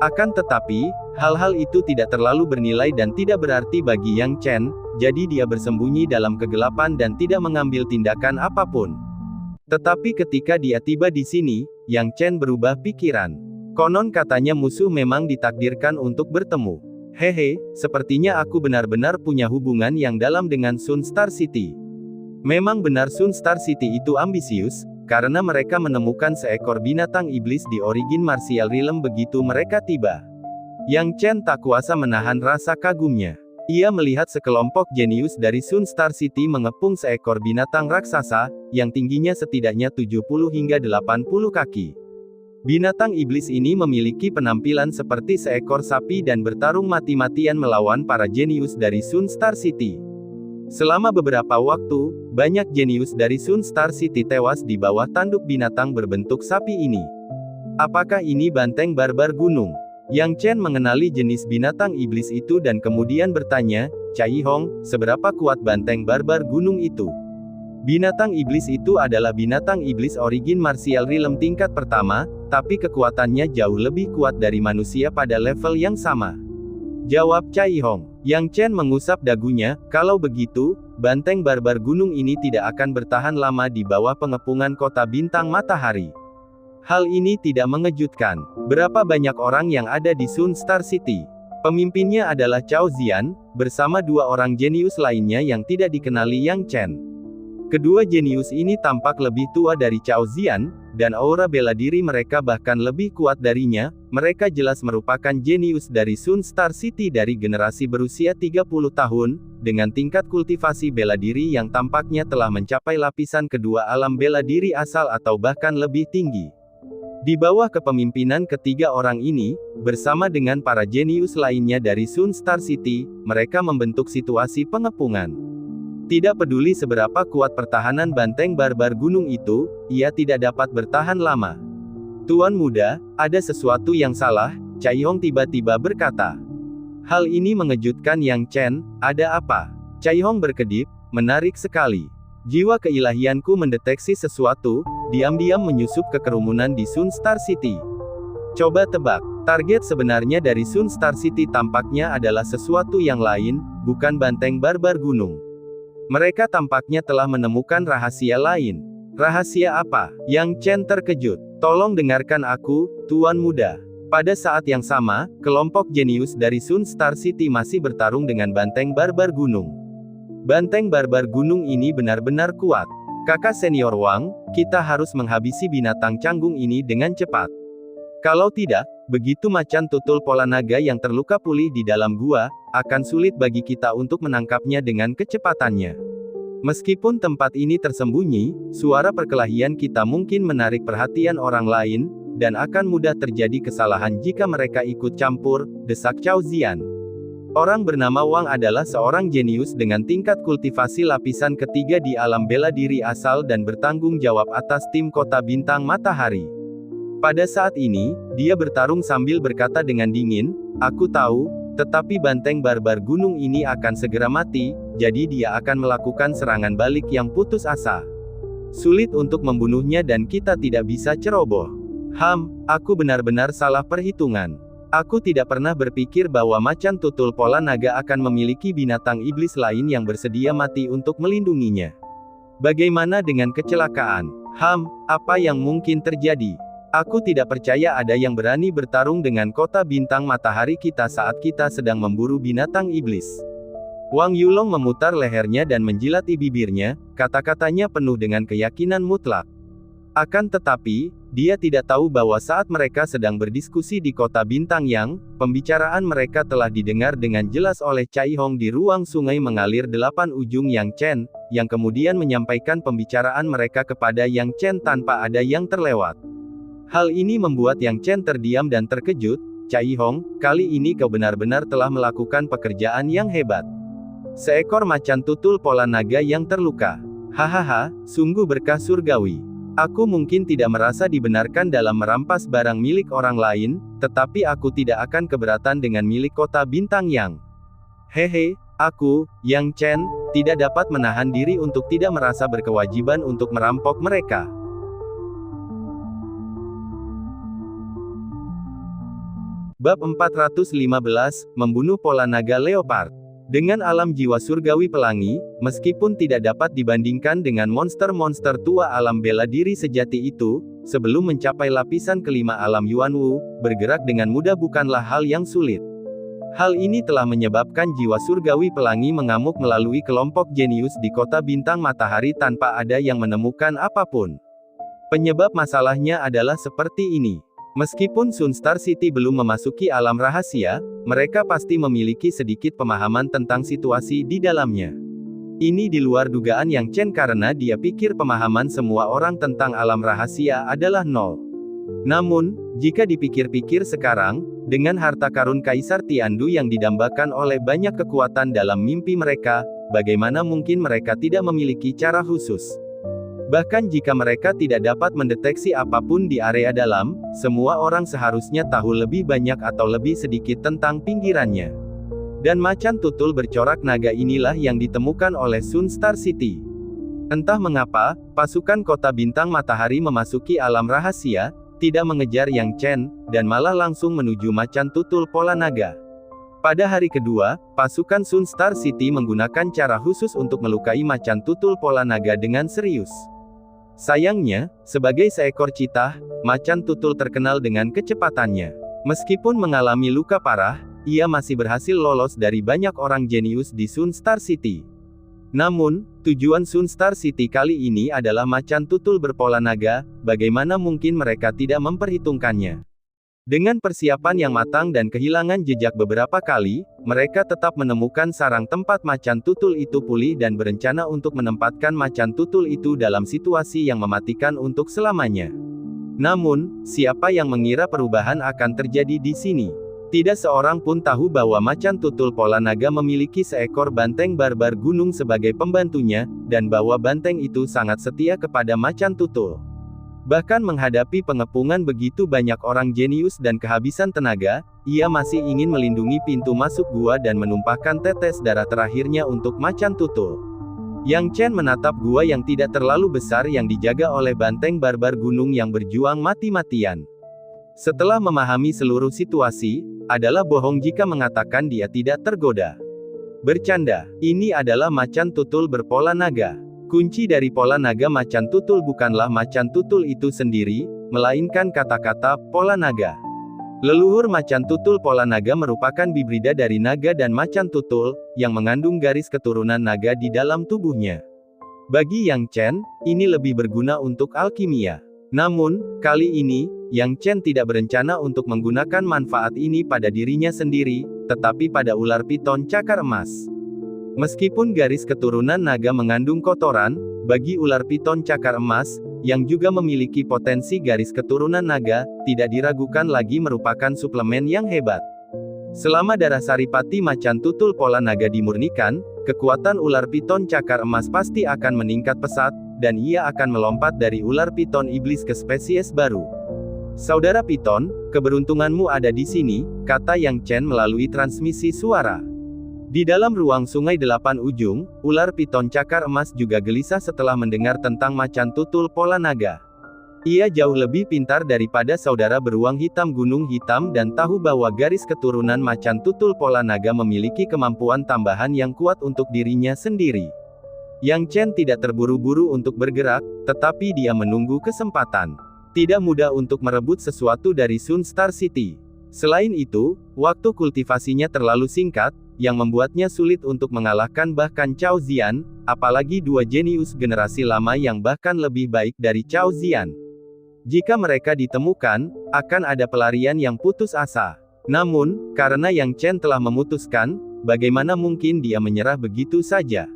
Akan tetapi, hal-hal itu tidak terlalu bernilai dan tidak berarti bagi Yang Chen, jadi dia bersembunyi dalam kegelapan dan tidak mengambil tindakan apapun. Tetapi ketika dia tiba di sini, Yang Chen berubah pikiran. Konon katanya musuh memang ditakdirkan untuk bertemu. Hehe, sepertinya aku benar-benar punya hubungan yang dalam dengan Sun Star City. Memang benar Sun Star City itu ambisius, karena mereka menemukan seekor binatang iblis di Origin Martial Realm begitu mereka tiba. Yang Chen tak kuasa menahan rasa kagumnya. Ia melihat sekelompok jenius dari Sun Star City mengepung seekor binatang raksasa, yang tingginya setidaknya 70 hingga 80 kaki. Binatang iblis ini memiliki penampilan seperti seekor sapi dan bertarung mati-matian melawan para jenius dari Sun Star City. Selama beberapa waktu, banyak jenius dari Sun Star City tewas di bawah tanduk binatang berbentuk sapi ini. Apakah ini banteng barbar gunung? Yang Chen mengenali jenis binatang iblis itu dan kemudian bertanya, Cai Hong, seberapa kuat banteng barbar gunung itu? Binatang iblis itu adalah binatang iblis origin martial realm tingkat pertama, tapi kekuatannya jauh lebih kuat dari manusia pada level yang sama. Jawab Cai Hong. Yang Chen mengusap dagunya, kalau begitu, banteng barbar gunung ini tidak akan bertahan lama di bawah pengepungan kota bintang matahari. Hal ini tidak mengejutkan. Berapa banyak orang yang ada di Sun Star City? Pemimpinnya adalah Cao Zian, bersama dua orang jenius lainnya yang tidak dikenali Yang Chen. Kedua jenius ini tampak lebih tua dari Cao Zian, dan aura bela diri mereka bahkan lebih kuat darinya. Mereka jelas merupakan jenius dari Sun Star City dari generasi berusia 30 tahun, dengan tingkat kultivasi bela diri yang tampaknya telah mencapai lapisan kedua alam bela diri asal atau bahkan lebih tinggi. Di bawah kepemimpinan ketiga orang ini, bersama dengan para jenius lainnya dari Sun Star City, mereka membentuk situasi pengepungan. Tidak peduli seberapa kuat pertahanan banteng barbar gunung itu, ia tidak dapat bertahan lama. Tuan muda, ada sesuatu yang salah, Cai Hong tiba-tiba berkata. Hal ini mengejutkan Yang Chen, ada apa? Cai Hong berkedip, menarik sekali. Jiwa keilahianku mendeteksi sesuatu, diam-diam menyusup ke kerumunan di Sun Star City. Coba tebak, target sebenarnya dari Sun Star City tampaknya adalah sesuatu yang lain, bukan banteng barbar gunung. Mereka tampaknya telah menemukan rahasia lain. Rahasia apa? Yang Chen terkejut. Tolong dengarkan aku, Tuan Muda. Pada saat yang sama, kelompok jenius dari Sun Star City masih bertarung dengan banteng barbar gunung. Banteng barbar gunung ini benar-benar kuat. Kakak senior Wang, kita harus menghabisi binatang canggung ini dengan cepat. Kalau tidak, begitu macan tutul pola naga yang terluka pulih di dalam gua, akan sulit bagi kita untuk menangkapnya dengan kecepatannya. Meskipun tempat ini tersembunyi, suara perkelahian kita mungkin menarik perhatian orang lain, dan akan mudah terjadi kesalahan jika mereka ikut campur, desak Cao Zian. Orang bernama Wang adalah seorang jenius dengan tingkat kultivasi lapisan ketiga di alam bela diri asal dan bertanggung jawab atas tim kota bintang matahari. Pada saat ini, dia bertarung sambil berkata dengan dingin, aku tahu, tetapi banteng barbar gunung ini akan segera mati, jadi dia akan melakukan serangan balik yang putus asa. Sulit untuk membunuhnya dan kita tidak bisa ceroboh. Aku benar-benar salah perhitungan. Aku tidak pernah berpikir bahwa macan tutul pola naga akan memiliki binatang iblis lain yang bersedia mati untuk melindunginya. Bagaimana dengan kecelakaan? Apa yang mungkin terjadi? Aku tidak percaya ada yang berani bertarung dengan kota bintang matahari kita saat kita sedang memburu binatang iblis. Wang Yulong memutar lehernya dan menjilati bibirnya, kata-katanya penuh dengan keyakinan mutlak. Akan tetapi, dia tidak tahu bahwa saat mereka sedang berdiskusi di kota bintang yang, pembicaraan mereka telah didengar dengan jelas oleh Cai Hong di ruang sungai mengalir 8 ujung Yang Chen, yang kemudian menyampaikan pembicaraan mereka kepada Yang Chen tanpa ada yang terlewat. Hal ini membuat Yang Chen terdiam dan terkejut. Cai Hong, kali ini kau benar-benar telah melakukan pekerjaan yang hebat. Seekor macan tutul pola naga yang terluka. Hahaha, sungguh berkah surgawi. Aku mungkin tidak merasa dibenarkan dalam merampas barang milik orang lain, tetapi aku tidak akan keberatan dengan milik kota bintang yang. Hehe, aku, Yang Chen, tidak dapat menahan diri untuk tidak merasa berkewajiban untuk merampok mereka. Bab 415, Membunuh Pola Naga Leopard. Dengan alam jiwa surgawi pelangi, meskipun tidak dapat dibandingkan dengan monster-monster tua alam bela diri sejati itu, sebelum mencapai lapisan kelima alam Yuanwu, bergerak dengan mudah bukanlah hal yang sulit. Hal ini telah menyebabkan jiwa surgawi pelangi mengamuk melalui kelompok jenius di kota bintang matahari tanpa ada yang menemukan apapun. Penyebab masalahnya adalah seperti ini. Meskipun Sun Star City belum memasuki alam rahasia, mereka pasti memiliki sedikit pemahaman tentang situasi di dalamnya. Ini di luar dugaan Yang Chen karena dia pikir pemahaman semua orang tentang alam rahasia adalah nol. Namun, jika dipikir-pikir sekarang, dengan harta karun Kaisar Tiandu yang didambakan oleh banyak kekuatan dalam mimpi mereka, bagaimana mungkin mereka tidak memiliki cara khusus? Bahkan jika mereka tidak dapat mendeteksi apapun di area dalam, semua orang seharusnya tahu lebih banyak atau lebih sedikit tentang pinggirannya. Dan macan tutul bercorak naga inilah yang ditemukan oleh Sun Star City. Entah mengapa, pasukan kota bintang matahari memasuki alam rahasia, tidak mengejar Yang Chen, dan malah langsung menuju macan tutul pola naga. Pada hari kedua, pasukan Sun Star City menggunakan cara khusus untuk melukai macan tutul pola naga dengan serius. Sayangnya, sebagai seekor citah, macan tutul terkenal dengan kecepatannya. Meskipun mengalami luka parah, ia masih berhasil lolos dari banyak orang jenius di Sun Star City. Namun, tujuan Sun Star City kali ini adalah macan tutul berpola naga, bagaimana mungkin mereka tidak memperhitungkannya? Dengan persiapan yang matang dan kehilangan jejak beberapa kali, mereka tetap menemukan sarang tempat macan tutul itu pulih dan berencana untuk menempatkan macan tutul itu dalam situasi yang mematikan untuk selamanya. Namun, siapa yang mengira perubahan akan terjadi di sini? Tidak seorang pun tahu bahwa macan tutul pola naga memiliki seekor banteng barbar gunung sebagai pembantunya, dan bahwa banteng itu sangat setia kepada macan tutul. Bahkan menghadapi pengepungan begitu banyak orang jenius dan kehabisan tenaga, ia masih ingin melindungi pintu masuk gua dan menumpahkan tetes darah terakhirnya untuk macan tutul. Yang Chen menatap gua yang tidak terlalu besar yang dijaga oleh banteng barbar gunung yang berjuang mati-matian. Setelah memahami seluruh situasi, adalah bohong jika mengatakan dia tidak tergoda. Bercanda, ini adalah macan tutul berpola naga. Kunci dari pola naga macan tutul bukanlah macan tutul itu sendiri, melainkan kata-kata pola naga. Leluhur macan tutul pola naga merupakan hibrida dari naga dan macan tutul, yang mengandung garis keturunan naga di dalam tubuhnya. Bagi Yang Chen, ini lebih berguna untuk alkimia. Namun, kali ini, Yang Chen tidak berencana untuk menggunakan manfaat ini pada dirinya sendiri, tetapi pada ular piton cakar emas. Meskipun garis keturunan naga mengandung kotoran, bagi ular piton cakar emas, yang juga memiliki potensi garis keturunan naga, tidak diragukan lagi merupakan suplemen yang hebat. Selama darah saripati macan tutul pola naga dimurnikan, kekuatan ular piton cakar emas pasti akan meningkat pesat, dan ia akan melompat dari ular piton iblis ke spesies baru. Saudara Piton, keberuntunganmu ada di sini, kata Yang Chen melalui transmisi suara. Di dalam ruang sungai 8 ujung, ular piton cakar emas juga gelisah setelah mendengar tentang macan tutul pola naga. Ia jauh lebih pintar daripada saudara beruang hitam gunung hitam dan tahu bahwa garis keturunan macan tutul pola naga memiliki kemampuan tambahan yang kuat untuk dirinya sendiri. Yang Chen tidak terburu-buru untuk bergerak, tetapi dia menunggu kesempatan. Tidak mudah untuk merebut sesuatu dari Sun Star City. Selain itu, waktu kultivasinya terlalu singkat, yang membuatnya sulit untuk mengalahkan bahkan Cao Ziyan, apalagi dua jenius generasi lama yang bahkan lebih baik dari Cao Ziyan. Jika mereka ditemukan, akan ada pelarian yang putus asa. Namun, karena Yang Chen telah memutuskan, bagaimana mungkin dia menyerah begitu saja?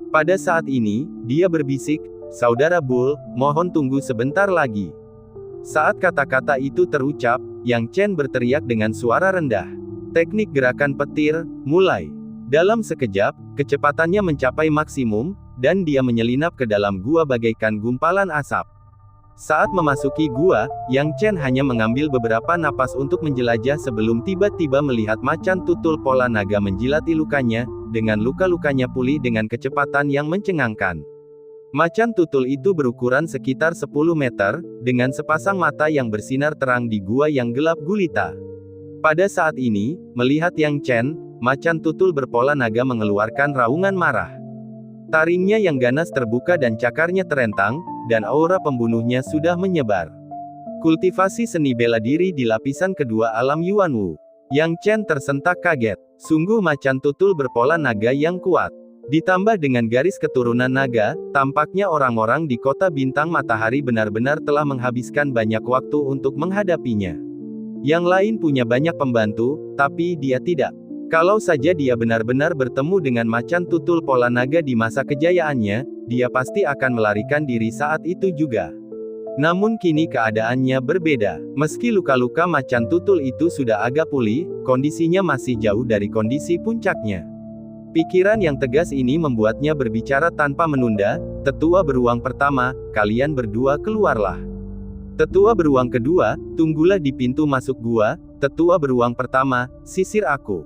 Pada saat ini, dia berbisik, "Saudara Bull, mohon tunggu sebentar lagi." Saat kata-kata itu terucap, Yang Chen berteriak dengan suara rendah. Teknik gerakan petir, mulai. Dalam sekejap, kecepatannya mencapai maksimum, dan dia menyelinap ke dalam gua bagaikan gumpalan asap. Saat memasuki gua, Yang Chen hanya mengambil beberapa napas untuk menjelajah sebelum tiba-tiba melihat macan tutul pola naga menjilati lukanya, dengan luka-lukanya pulih dengan kecepatan yang mencengangkan. Macan tutul itu berukuran sekitar 10 meter, dengan sepasang mata yang bersinar terang di gua yang gelap gulita. Pada saat ini, melihat Yang Chen, macan tutul berpola naga mengeluarkan raungan marah. Taringnya yang ganas terbuka dan cakarnya terentang, dan aura pembunuhnya sudah menyebar. Kultivasi seni bela diri di lapisan kedua alam Yuanwu. Yang Chen tersentak kaget. Sungguh macan tutul berpola naga yang kuat. Ditambah dengan garis keturunan naga, tampaknya orang-orang di kota bintang matahari benar-benar telah menghabiskan banyak waktu untuk menghadapinya. Yang lain punya banyak pembantu, tapi dia tidak. Kalau saja dia benar-benar bertemu dengan macan tutul pola naga di masa kejayaannya, dia pasti akan melarikan diri saat itu juga. Namun kini keadaannya berbeda. Meski luka-luka macan tutul itu sudah agak pulih, kondisinya masih jauh dari kondisi puncaknya. Pikiran yang tegas ini membuatnya berbicara tanpa menunda. Tetua beruang pertama, kalian berdua keluarlah. Tetua beruang kedua, tunggulah di pintu masuk gua. Tetua beruang pertama, sisir aku.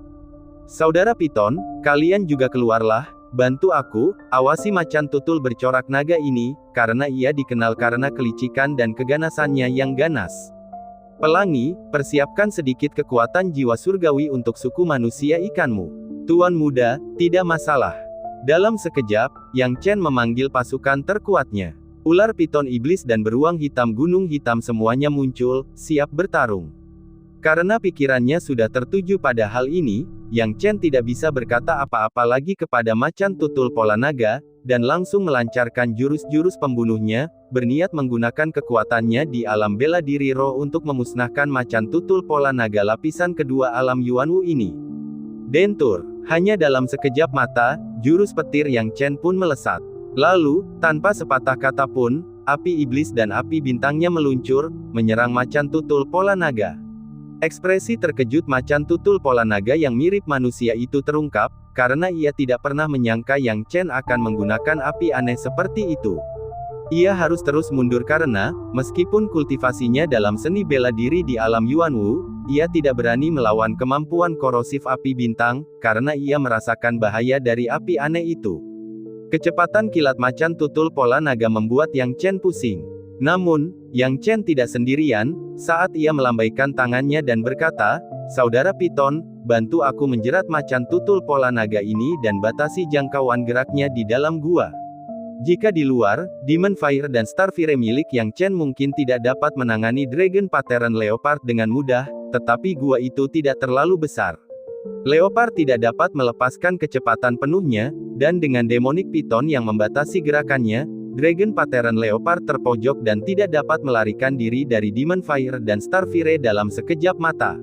Saudara piton, kalian juga keluarlah, bantu aku, awasi macan tutul bercorak naga ini, karena ia dikenal karena kelicikan dan keganasannya yang ganas. Pelangi, persiapkan sedikit kekuatan jiwa surgawi untuk suku manusia ikanmu. Tuan muda, tidak masalah. Dalam sekejap, Yang Chen memanggil pasukan terkuatnya. Ular piton iblis dan beruang hitam gunung hitam semuanya muncul, siap bertarung. Karena pikirannya sudah tertuju pada hal ini, Yang Chen tidak bisa berkata apa-apa lagi kepada macan tutul pola naga, dan langsung melancarkan jurus-jurus pembunuhnya, berniat menggunakan kekuatannya di alam bela diri roh untuk memusnahkan macan tutul pola naga lapisan kedua alam Yuanwu ini. Dentur, hanya dalam sekejap mata, jurus petir Yang Chen pun melesat. Lalu, tanpa sepatah kata pun, api iblis dan api bintangnya meluncur, menyerang macan tutul pola naga. Ekspresi terkejut macan tutul pola naga yang mirip manusia itu terungkap, karena ia tidak pernah menyangka Yang Chen akan menggunakan api aneh seperti itu. Ia harus terus mundur karena, meskipun kultivasinya dalam seni bela diri di alam Yuanwu, ia tidak berani melawan kemampuan korosif api bintang, karena ia merasakan bahaya dari api aneh itu. Kecepatan kilat macan tutul pola naga membuat Yang Chen pusing. Namun, Yang Chen tidak sendirian, saat ia melambaikan tangannya dan berkata, "Saudara Piton, bantu aku menjerat macan tutul pola naga ini dan batasi jangkauan geraknya di dalam gua." Jika di luar, Demon Fire dan Starfire milik Yang Chen mungkin tidak dapat menangani Dragon Pattern Leopard dengan mudah, tetapi gua itu tidak terlalu besar. Leopard tidak dapat melepaskan kecepatan penuhnya, dan dengan Demonic Python yang membatasi gerakannya, Dragon Pattern Leopard terpojok dan tidak dapat melarikan diri dari Demon Fire dan Starfire dalam sekejap mata.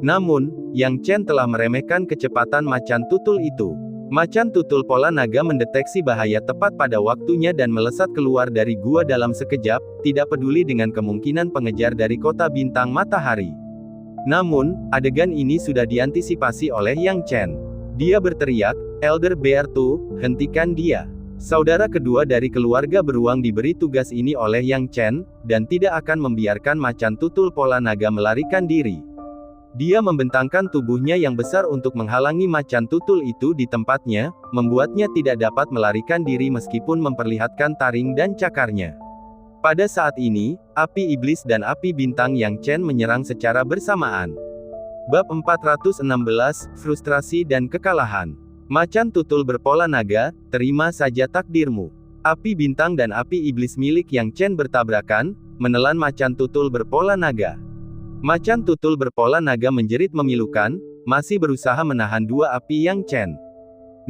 Namun, Yang Chen telah meremehkan kecepatan macan tutul itu. Macan tutul pola naga mendeteksi bahaya tepat pada waktunya dan melesat keluar dari gua dalam sekejap, tidak peduli dengan kemungkinan pengejar dari kota bintang matahari. Namun, adegan ini sudah diantisipasi oleh Yang Chen. Dia berteriak, "Elder Bear Tu, hentikan dia." Saudara kedua dari keluarga beruang diberi tugas ini oleh Yang Chen, dan tidak akan membiarkan macan tutul pola naga melarikan diri. Dia membentangkan tubuhnya yang besar untuk menghalangi macan tutul itu di tempatnya, membuatnya tidak dapat melarikan diri meskipun memperlihatkan taring dan cakarnya. Pada saat ini, api iblis dan api bintang Yang Chen menyerang secara bersamaan. Bab 416, Frustrasi dan Kekalahan. Macan tutul berpola naga, terima saja takdirmu. Api bintang dan api iblis milik Yang Chen bertabrakan, menelan macan tutul berpola naga. Macan tutul berpola naga menjerit memilukan, masih berusaha menahan dua api Yang Chen.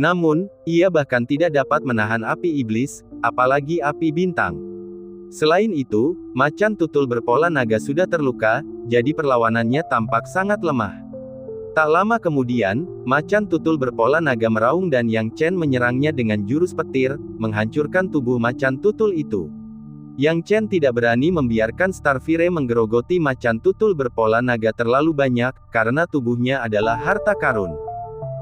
Namun, ia bahkan tidak dapat menahan api iblis, apalagi api bintang. Selain itu, macan tutul berpola naga sudah terluka, jadi perlawanannya tampak sangat lemah. Tak lama kemudian, macan tutul berpola naga meraung dan Yang Chen menyerangnya dengan jurus petir, menghancurkan tubuh macan tutul itu. Yang Chen tidak berani membiarkan Starfire menggerogoti macan tutul berpola naga terlalu banyak, karena tubuhnya adalah harta karun.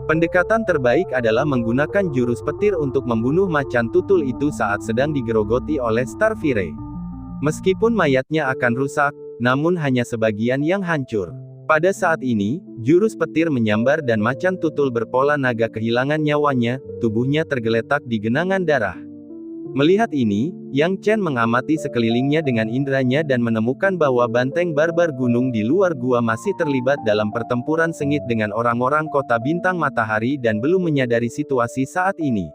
Pendekatan terbaik adalah menggunakan jurus petir untuk membunuh macan tutul itu saat sedang digerogoti oleh Starfire. Meskipun mayatnya akan rusak, namun hanya sebagian yang hancur. Pada saat ini, jurus petir menyambar dan macan tutul berpola naga kehilangan nyawanya, tubuhnya tergeletak di genangan darah. Melihat ini, Yang Chen mengamati sekelilingnya dengan inderanya dan menemukan bahwa banteng barbar gunung di luar gua masih terlibat dalam pertempuran sengit dengan orang-orang kota bintang matahari dan belum menyadari situasi saat ini.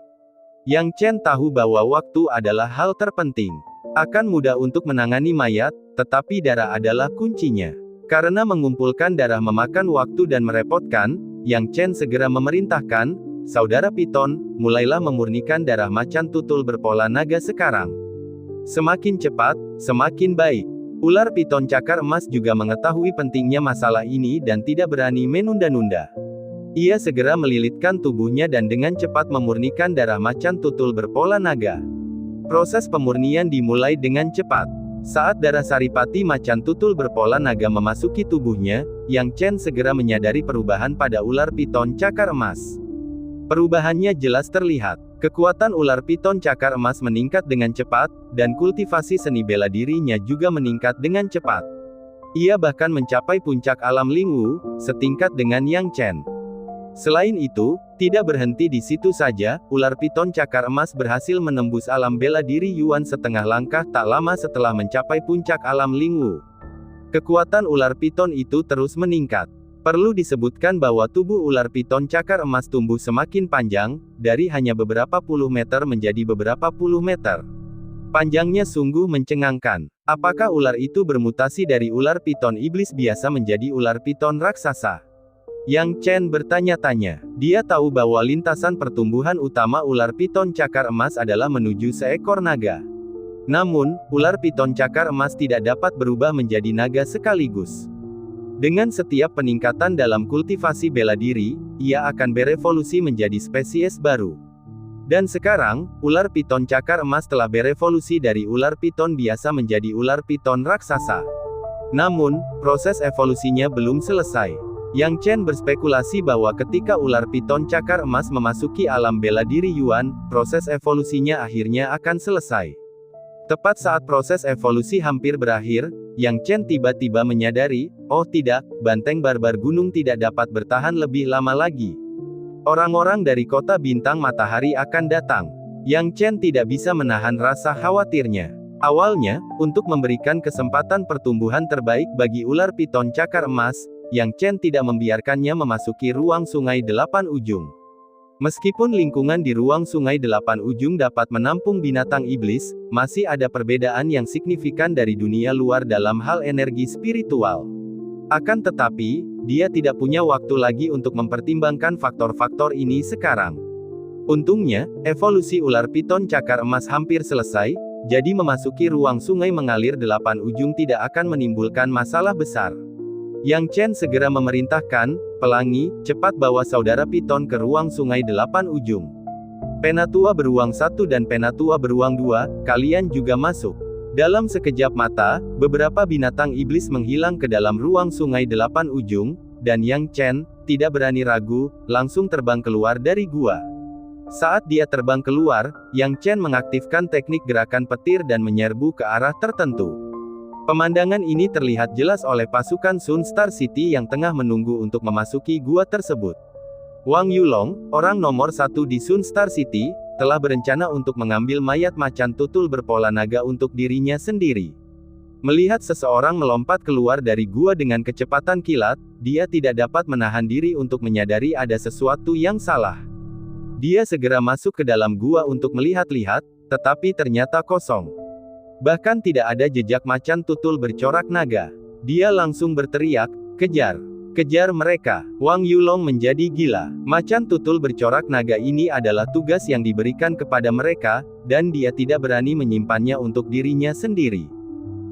Yang Chen tahu bahwa waktu adalah hal terpenting. Akan mudah untuk menangani mayat, tetapi darah adalah kuncinya. Karena mengumpulkan darah memakan waktu dan merepotkan, Yang Chen segera memerintahkan, "Saudara Piton, mulailah memurnikan darah macan tutul berpola naga sekarang. Semakin cepat, semakin baik." Ular piton cakar emas juga mengetahui pentingnya masalah ini dan tidak berani menunda-nunda. Ia segera melilitkan tubuhnya dan dengan cepat memurnikan darah macan tutul berpola naga. Proses pemurnian dimulai dengan cepat. Saat darah saripati macan tutul berpola naga memasuki tubuhnya, Yang Chen segera menyadari perubahan pada ular piton cakar emas. Perubahannya jelas terlihat. Kekuatan ular piton cakar emas meningkat dengan cepat, dan kultivasi seni bela dirinya juga meningkat dengan cepat. Ia bahkan mencapai puncak alam Lingwu, setingkat dengan Yang Chen. Selain itu, tidak berhenti di situ saja, ular piton cakar emas berhasil menembus alam bela diri Yuan setengah langkah tak lama setelah mencapai puncak alam Lingwu. Kekuatan ular piton itu terus meningkat. Perlu disebutkan bahwa tubuh ular piton cakar emas tumbuh semakin panjang, dari hanya beberapa puluh meter menjadi beberapa puluh meter. Panjangnya sungguh mencengangkan. Apakah ular itu bermutasi dari ular piton iblis biasa menjadi ular piton raksasa? Yang Chen bertanya-tanya. Dia tahu bahwa lintasan pertumbuhan utama ular piton cakar emas adalah menuju seekor naga. Namun, ular piton cakar emas tidak dapat berubah menjadi naga sekaligus. Dengan setiap peningkatan dalam kultivasi bela diri, ia akan berevolusi menjadi spesies baru. Dan sekarang, ular piton cakar emas telah berevolusi dari ular piton biasa menjadi ular piton raksasa. Namun, proses evolusinya belum selesai. Yang Chen berspekulasi bahwa ketika ular piton cakar emas memasuki alam bela diri Yuan, proses evolusinya akhirnya akan selesai. Tepat saat proses evolusi hampir berakhir, Yang Chen tiba-tiba menyadari, oh tidak, banteng barbar gunung tidak dapat bertahan lebih lama lagi. Orang-orang dari kota bintang matahari akan datang. Yang Chen tidak bisa menahan rasa khawatirnya. Awalnya, untuk memberikan kesempatan pertumbuhan terbaik bagi ular piton cakar emas, Yang Chen tidak membiarkannya memasuki ruang sungai delapan ujung. Meskipun lingkungan di ruang sungai delapan ujung dapat menampung binatang iblis, masih ada perbedaan yang signifikan dari dunia luar dalam hal energi spiritual. Akan tetapi, dia tidak punya waktu lagi untuk mempertimbangkan faktor-faktor ini sekarang. Untungnya, evolusi ular piton cakar emas hampir selesai, jadi memasuki ruang sungai mengalir delapan ujung tidak akan menimbulkan masalah besar. Yang Chen segera memerintahkan, pelangi, cepat bawa saudara piton ke ruang sungai delapan ujung. Penatua beruang 1 dan Penatua beruang 2, kalian juga masuk. Dalam sekejap mata, beberapa binatang iblis menghilang ke dalam ruang sungai delapan ujung, dan Yang Chen, tidak berani ragu, langsung terbang keluar dari gua. Saat dia terbang keluar, Yang Chen mengaktifkan teknik gerakan petir dan menyerbu ke arah tertentu. Pemandangan ini terlihat jelas oleh pasukan Sun Star City yang tengah menunggu untuk memasuki gua tersebut. Wang Yulong, orang nomor 1 di Sun Star City, telah berencana untuk mengambil mayat macan tutul berpola naga untuk dirinya sendiri. Melihat seseorang melompat keluar dari gua dengan kecepatan kilat, dia tidak dapat menahan diri untuk menyadari ada sesuatu yang salah. Dia segera masuk ke dalam gua untuk melihat-lihat, tetapi ternyata kosong. Bahkan tidak ada jejak macan tutul bercorak naga. Dia langsung berteriak, kejar! Kejar mereka! Wang Yulong menjadi gila. Macan tutul bercorak naga ini adalah tugas yang diberikan kepada mereka, dan dia tidak berani menyimpannya untuk dirinya sendiri.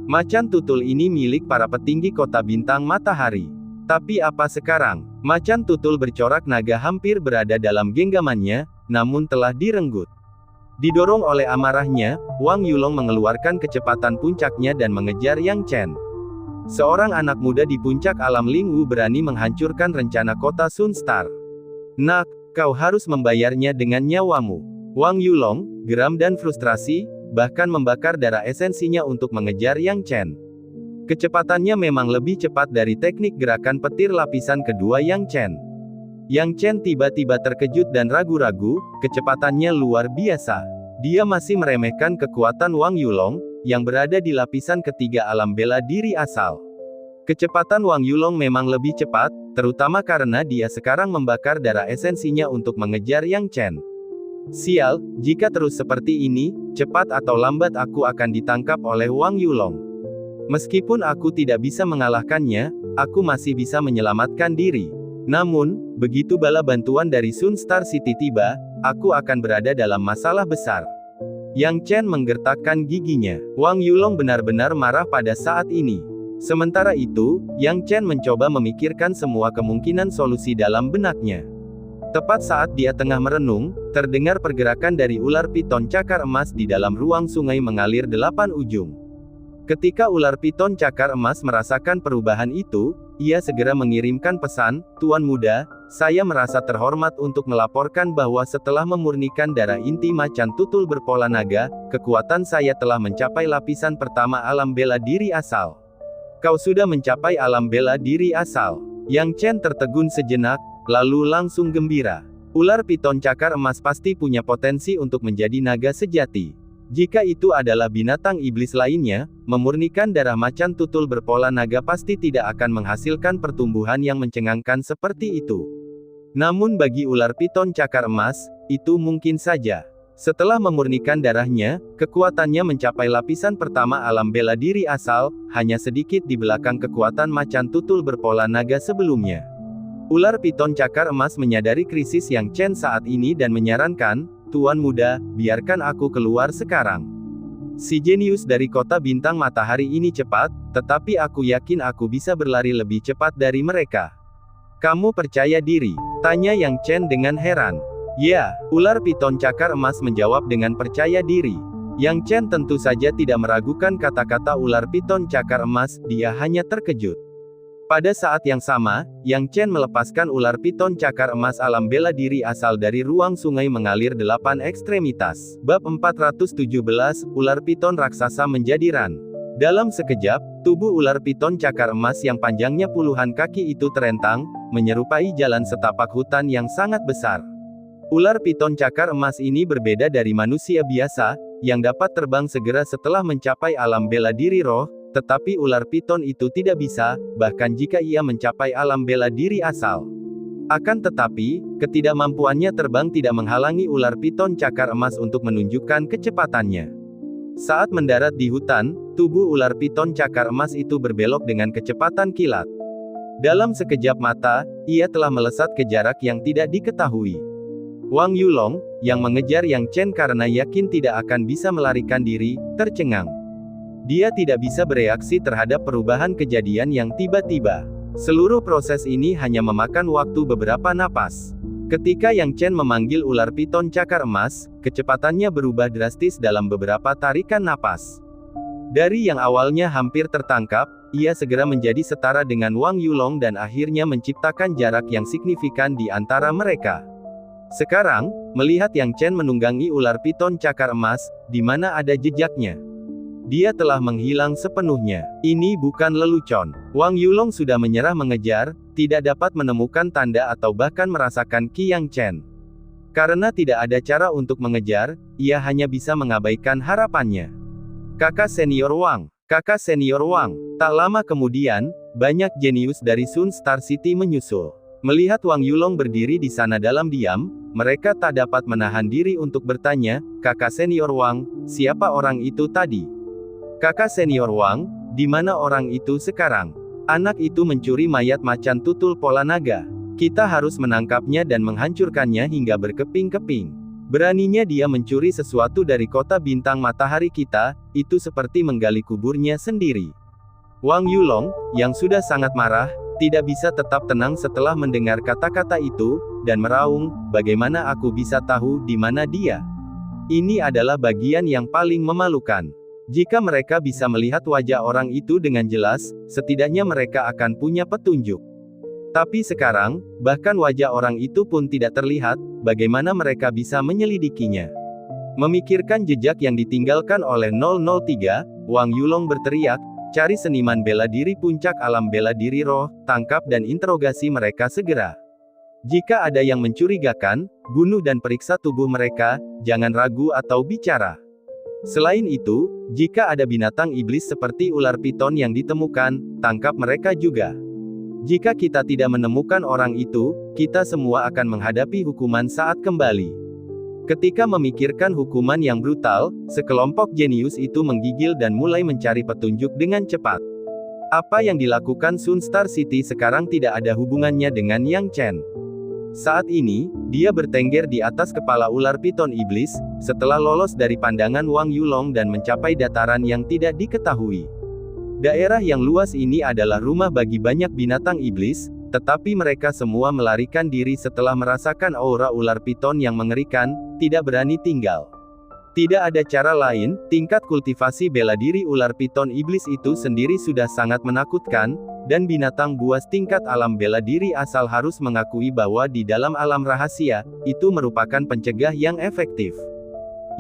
Macan tutul ini milik para petinggi kota bintang matahari. Tapi apa sekarang? Macan tutul bercorak naga hampir berada dalam genggamannya, namun telah direnggut. Didorong oleh amarahnya, Wang Yulong mengeluarkan kecepatan puncaknya dan mengejar Yang Chen. Seorang anak muda di puncak alam Lingwu berani menghancurkan rencana kota Sun Star. Nak, kau harus membayarnya dengan nyawamu. Wang Yulong, geram dan frustrasi, bahkan membakar darah esensinya untuk mengejar Yang Chen. Kecepatannya memang lebih cepat dari teknik gerakan petir lapisan kedua Yang Chen. Yang Chen tiba-tiba terkejut dan ragu-ragu, kecepatannya luar biasa. Dia masih meremehkan kekuatan Wang Yulong, yang berada di lapisan ketiga alam bela diri asal. Kecepatan Wang Yulong memang lebih cepat, terutama karena dia sekarang membakar darah esensinya untuk mengejar Yang Chen. Sial, jika terus seperti ini, cepat atau lambat aku akan ditangkap oleh Wang Yulong. Meskipun aku tidak bisa mengalahkannya, aku masih bisa menyelamatkan diri. Namun, begitu bala bantuan dari Sun Star City tiba, aku akan berada dalam masalah besar. Yang Chen menggertakkan giginya. Wang Yulong benar-benar marah pada saat ini. Sementara itu, Yang Chen mencoba memikirkan semua kemungkinan solusi dalam benaknya. Tepat saat dia tengah merenung, terdengar pergerakan dari ular piton cakar emas di dalam ruang sungai mengalir delapan ujung. Ketika ular piton cakar emas merasakan perubahan itu, ia segera mengirimkan pesan, "Tuan muda, saya merasa terhormat untuk melaporkan bahwa setelah memurnikan darah inti macan tutul berpola naga, kekuatan saya telah mencapai lapisan pertama alam bela diri asal." "Kau sudah mencapai alam bela diri asal?" Yang Chen tertegun sejenak, lalu langsung gembira. Ular piton cakar emas pasti punya potensi untuk menjadi naga sejati. Jika itu adalah binatang iblis lainnya, memurnikan darah macan tutul berpola naga pasti tidak akan menghasilkan pertumbuhan yang mencengangkan seperti itu. Namun bagi ular piton cakar emas, itu mungkin saja. Setelah memurnikan darahnya, kekuatannya mencapai lapisan pertama alam bela diri asal, hanya sedikit di belakang kekuatan macan tutul berpola naga sebelumnya. Ular piton cakar emas menyadari krisis yang Chen saat ini dan menyarankan, "Tuan muda, biarkan aku keluar sekarang. Si jenius dari kota bintang matahari ini cepat, tetapi aku yakin aku bisa berlari lebih cepat dari mereka." "Kamu percaya diri?" tanya Yang Chen dengan heran. "Ya," ular piton cakar emas menjawab dengan percaya diri. Yang Chen tentu saja tidak meragukan kata-kata ular piton cakar emas, dia hanya terkejut. Pada saat yang sama, Yang Chen melepaskan ular piton cakar emas alam bela diri asal dari ruang sungai mengalir 8 ekstremitas. Bab 417, Ular Piton Raksasa Menjadi Ran. Dalam sekejap, tubuh ular piton cakar emas yang panjangnya puluhan kaki itu terentang, menyerupai jalan setapak hutan yang sangat besar. Ular piton cakar emas ini berbeda dari manusia biasa, yang dapat terbang segera setelah mencapai alam bela diri roh, tetapi ular piton itu tidak bisa, bahkan jika ia mencapai alam bela diri asal. Akan tetapi, ketidakmampuannya terbang tidak menghalangi ular piton cakar emas untuk menunjukkan kecepatannya. Saat mendarat di hutan, tubuh ular piton cakar emas itu berbelok dengan kecepatan kilat. Dalam sekejap mata, ia telah melesat ke jarak yang tidak diketahui. Wang Yulong, yang mengejar Yang Chen karena yakin tidak akan bisa melarikan diri, tercengang. Dia tidak bisa bereaksi terhadap perubahan kejadian yang tiba-tiba. Seluruh proses ini hanya memakan waktu beberapa napas. Ketika Yang Chen memanggil ular piton cakar emas, kecepatannya berubah drastis dalam beberapa tarikan napas. Dari yang awalnya hampir tertangkap, ia segera menjadi setara dengan Wang Yulong dan akhirnya menciptakan jarak yang signifikan di antara mereka. Sekarang, melihat Yang Chen menunggangi ular piton cakar emas, di mana ada jejaknya. Dia telah menghilang sepenuhnya. Ini bukan lelucon. Wang Yulong sudah menyerah mengejar, tidak dapat menemukan tanda atau bahkan merasakan ki Yang Chen. Karena tidak ada cara untuk mengejar, ia hanya bisa mengabaikan harapannya. Kakak senior Wang. Kakak senior Wang. Tak lama kemudian, banyak jenius dari Sun Star City menyusul. Melihat Wang Yulong berdiri di sana dalam diam, mereka tak dapat menahan diri untuk bertanya, "Kakak senior Wang, siapa orang itu tadi?" "Kakak senior Wang, di mana orang itu sekarang?" "Anak itu mencuri mayat macan tutul pola naga. Kita harus menangkapnya dan menghancurkannya hingga berkeping-keping. Beraninya dia mencuri sesuatu dari kota bintang matahari kita, itu seperti menggali kuburnya sendiri." Wang Yulong, yang sudah sangat marah, tidak bisa tetap tenang setelah mendengar kata-kata itu, dan meraung, "Bagaimana aku bisa tahu di mana dia? Ini adalah bagian yang paling memalukan. Jika mereka bisa melihat wajah orang itu dengan jelas, setidaknya mereka akan punya petunjuk. Tapi sekarang, bahkan wajah orang itu pun tidak terlihat, bagaimana mereka bisa menyelidikinya?" Memikirkan jejak yang ditinggalkan oleh 003, Wang Yulong berteriak, "Cari seniman bela diri puncak alam bela diri roh, tangkap dan interogasi mereka segera. Jika ada yang mencurigakan, bunuh dan periksa tubuh mereka, jangan ragu atau bicara. Selain itu, jika ada binatang iblis seperti ular piton yang ditemukan, tangkap mereka juga. Jika kita tidak menemukan orang itu, kita semua akan menghadapi hukuman saat kembali." Ketika memikirkan hukuman yang brutal, sekelompok jenius itu menggigil dan mulai mencari petunjuk dengan cepat. Apa yang dilakukan Sun Star City sekarang tidak ada hubungannya dengan Yang Chen. Saat ini, dia bertengger di atas kepala ular piton iblis, setelah lolos dari pandangan Wang Yulong dan mencapai dataran yang tidak diketahui. Daerah yang luas ini adalah rumah bagi banyak binatang iblis, tetapi mereka semua melarikan diri setelah merasakan aura ular piton yang mengerikan, tidak berani tinggal. Tidak ada cara lain, tingkat kultivasi bela diri ular piton iblis itu sendiri sudah sangat menakutkan, dan binatang buas tingkat alam bela diri asal harus mengakui bahwa di dalam alam rahasia, itu merupakan pencegah yang efektif.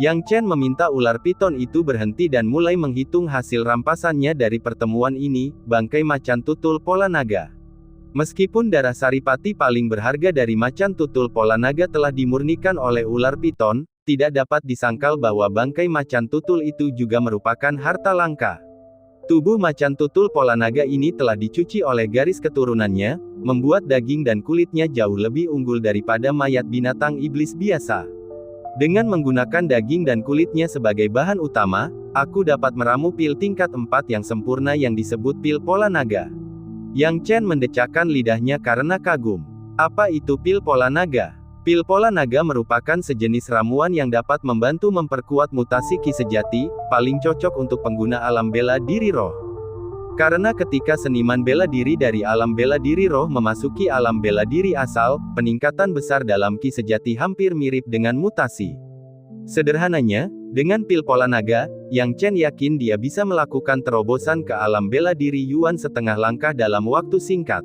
Yang Chen meminta ular piton itu berhenti dan mulai menghitung hasil rampasannya dari pertemuan ini, bangkai macan tutul pola naga. Meskipun darah saripati paling berharga dari macan tutul pola naga telah dimurnikan oleh ular piton, tidak dapat disangkal bahwa bangkai macan tutul itu juga merupakan harta langka. Tubuh macan tutul pola naga ini telah dicuci oleh garis keturunannya, membuat daging dan kulitnya jauh lebih unggul daripada mayat binatang iblis biasa. Dengan menggunakan daging dan kulitnya sebagai bahan utama, aku dapat meramu pil tingkat 4 yang sempurna yang disebut pil pola naga. Yang Chen mendecakkan lidahnya karena kagum. Apa itu pil pola naga? Pil pola naga merupakan sejenis ramuan yang dapat membantu memperkuat mutasi ki sejati, paling cocok untuk pengguna alam bela diri roh. Karena ketika seniman bela diri dari alam bela diri roh memasuki alam bela diri asal, peningkatan besar dalam ki sejati hampir mirip dengan mutasi. Sederhananya, dengan pil pola naga, Yang Chen yakin dia bisa melakukan terobosan ke alam bela diri Yuan setengah langkah dalam waktu singkat.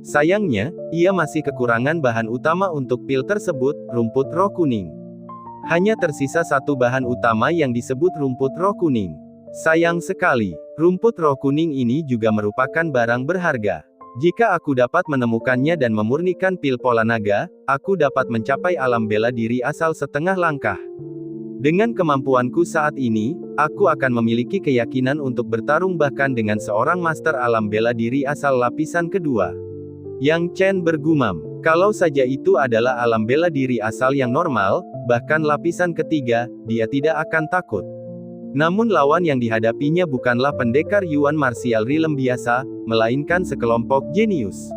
Sayangnya, ia masih kekurangan bahan utama untuk pil tersebut, rumput roh kuning. Hanya tersisa satu bahan utama yang disebut rumput roh kuning. Sayang sekali, rumput roh kuning ini juga merupakan barang berharga. Jika aku dapat menemukannya dan memurnikan pil pola naga, aku dapat mencapai alam bela diri asal setengah langkah. Dengan kemampuanku saat ini, aku akan memiliki keyakinan untuk bertarung bahkan dengan seorang master alam bela diri asal lapisan kedua. Yang Chen bergumam, kalau saja itu adalah alam bela diri asal yang normal, bahkan lapisan ketiga, dia tidak akan takut. Namun lawan yang dihadapinya bukanlah pendekar Yuan martial realm biasa, melainkan sekelompok jenius.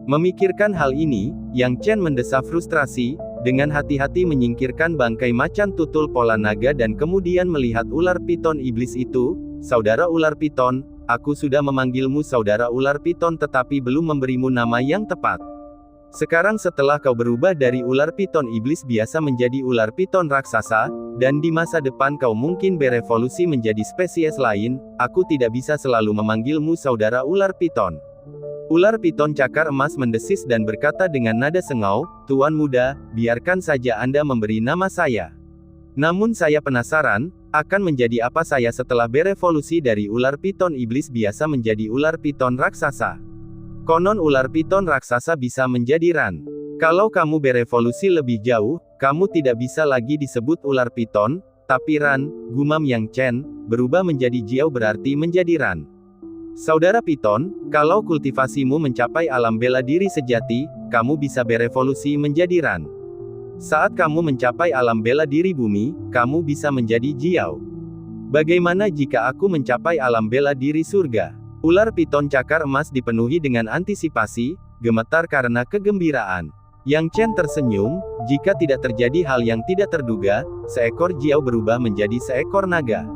Memikirkan hal ini, Yang Chen mendesah frustrasi, dengan hati-hati menyingkirkan bangkai macan tutul pola naga dan kemudian melihat ular piton iblis itu. Saudara ular piton, aku sudah memanggilmu saudara ular piton tetapi belum memberimu nama yang tepat. Sekarang setelah kau berubah dari ular piton iblis biasa menjadi ular piton raksasa, dan di masa depan kau mungkin berevolusi menjadi spesies lain, aku tidak bisa selalu memanggilmu saudara ular piton. Ular piton cakar emas mendesis dan berkata dengan nada sengau, Tuan muda, biarkan saja Anda memberi nama saya. Namun saya penasaran, akan menjadi apa saya setelah berevolusi dari ular piton iblis biasa menjadi ular piton raksasa. Konon ular piton raksasa bisa menjadi ran. Kalau kamu berevolusi lebih jauh, kamu tidak bisa lagi disebut ular piton, tapi ran, gumam Yang Chen, berubah menjadi jiao berarti menjadi ran. Saudara piton, kalau kultivasimu mencapai alam bela diri sejati, kamu bisa berevolusi menjadi ran. Saat kamu mencapai alam bela diri bumi, kamu bisa menjadi jiao. Bagaimana jika aku mencapai alam bela diri surga? Ular piton cakar emas dipenuhi dengan antisipasi, gemetar karena kegembiraan. Yang Chen tersenyum, jika tidak terjadi hal yang tidak terduga, seekor jiao berubah menjadi seekor naga.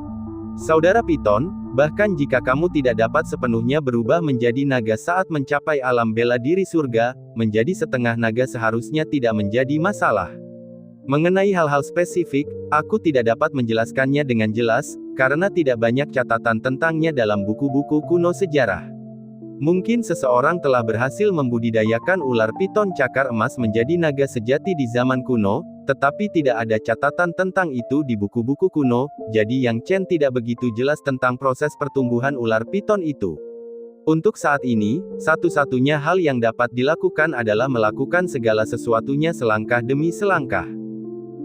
Saudara piton, bahkan jika kamu tidak dapat sepenuhnya berubah menjadi naga saat mencapai alam bela diri surga, menjadi setengah naga seharusnya tidak menjadi masalah. Mengenai hal-hal spesifik, aku tidak dapat menjelaskannya dengan jelas, karena tidak banyak catatan tentangnya dalam buku-buku kuno sejarah. Mungkin seseorang telah berhasil membudidayakan ular piton cakar emas menjadi naga sejati di zaman kuno, tetapi tidak ada catatan tentang itu di buku-buku kuno, jadi Yang Chen tidak begitu jelas tentang proses pertumbuhan ular piton itu. Untuk saat ini, satu-satunya hal yang dapat dilakukan adalah melakukan segala sesuatunya selangkah demi selangkah.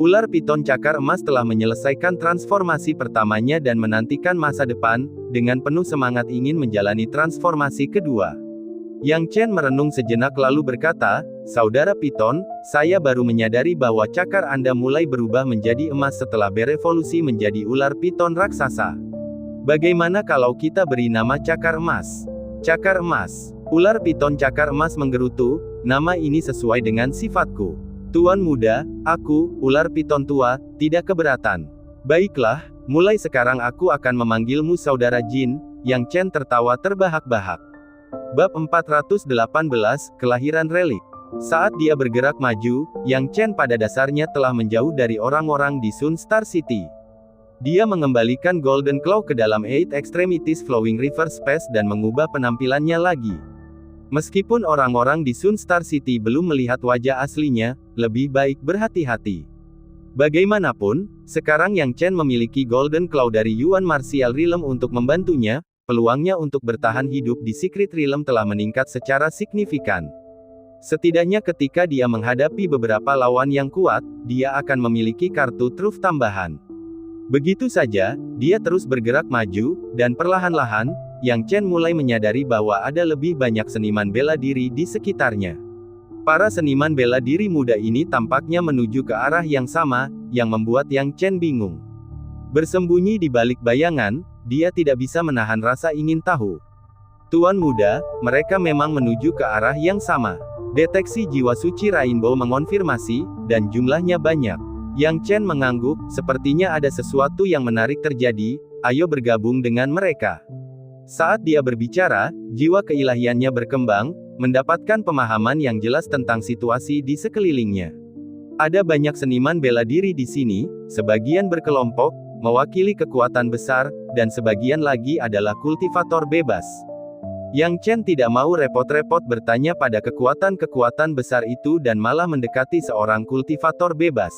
Ular piton cakar emas telah menyelesaikan transformasi pertamanya dan menantikan masa depan, dengan penuh semangat ingin menjalani transformasi kedua. Yang Chen merenung sejenak lalu berkata, Saudara piton, saya baru menyadari bahwa cakar Anda mulai berubah menjadi emas setelah berevolusi menjadi ular piton raksasa. Bagaimana kalau kita beri nama cakar emas? Cakar emas. Ular piton cakar emas menggerutu, nama ini sesuai dengan sifatku. Tuan muda, aku, ular piton tua, tidak keberatan. Baiklah, mulai sekarang aku akan memanggilmu saudara Jin. Yang Chen tertawa terbahak-bahak. Bab 418, Kelahiran Relik. Saat dia bergerak maju, Yang Chen pada dasarnya telah menjauh dari orang-orang di Sun Star City. Dia mengembalikan Golden Claw ke dalam Eight Extremities Flowing River Space dan mengubah penampilannya lagi. Meskipun orang-orang di Sun Star City belum melihat wajah aslinya, lebih baik berhati-hati. Bagaimanapun, sekarang Yang Chen memiliki Golden Claw dari Yuan Martial Realm untuk membantunya, peluangnya untuk bertahan hidup di Secret Realm telah meningkat secara signifikan. Setidaknya ketika dia menghadapi beberapa lawan yang kuat, dia akan memiliki kartu truf tambahan. Begitu saja, dia terus bergerak maju, dan perlahan-lahan, Yang Chen mulai menyadari bahwa ada lebih banyak seniman bela diri di sekitarnya. Para seniman bela diri muda ini tampaknya menuju ke arah yang sama, yang membuat Yang Chen bingung. Bersembunyi di balik bayangan, dia tidak bisa menahan rasa ingin tahu. Tuan muda, mereka memang menuju ke arah yang sama. Deteksi jiwa suci Rainbow mengonfirmasi, dan jumlahnya banyak. Yang Chen mengangguk, sepertinya ada sesuatu yang menarik terjadi, ayo bergabung dengan mereka. Saat dia berbicara, jiwa keilahiannya berkembang, mendapatkan pemahaman yang jelas tentang situasi di sekelilingnya. Ada banyak seniman bela diri di sini, sebagian berkelompok, mewakili kekuatan besar, dan sebagian lagi adalah kultivator bebas. Yang Chen tidak mau repot-repot bertanya pada kekuatan-kekuatan besar itu dan malah mendekati seorang kultivator bebas.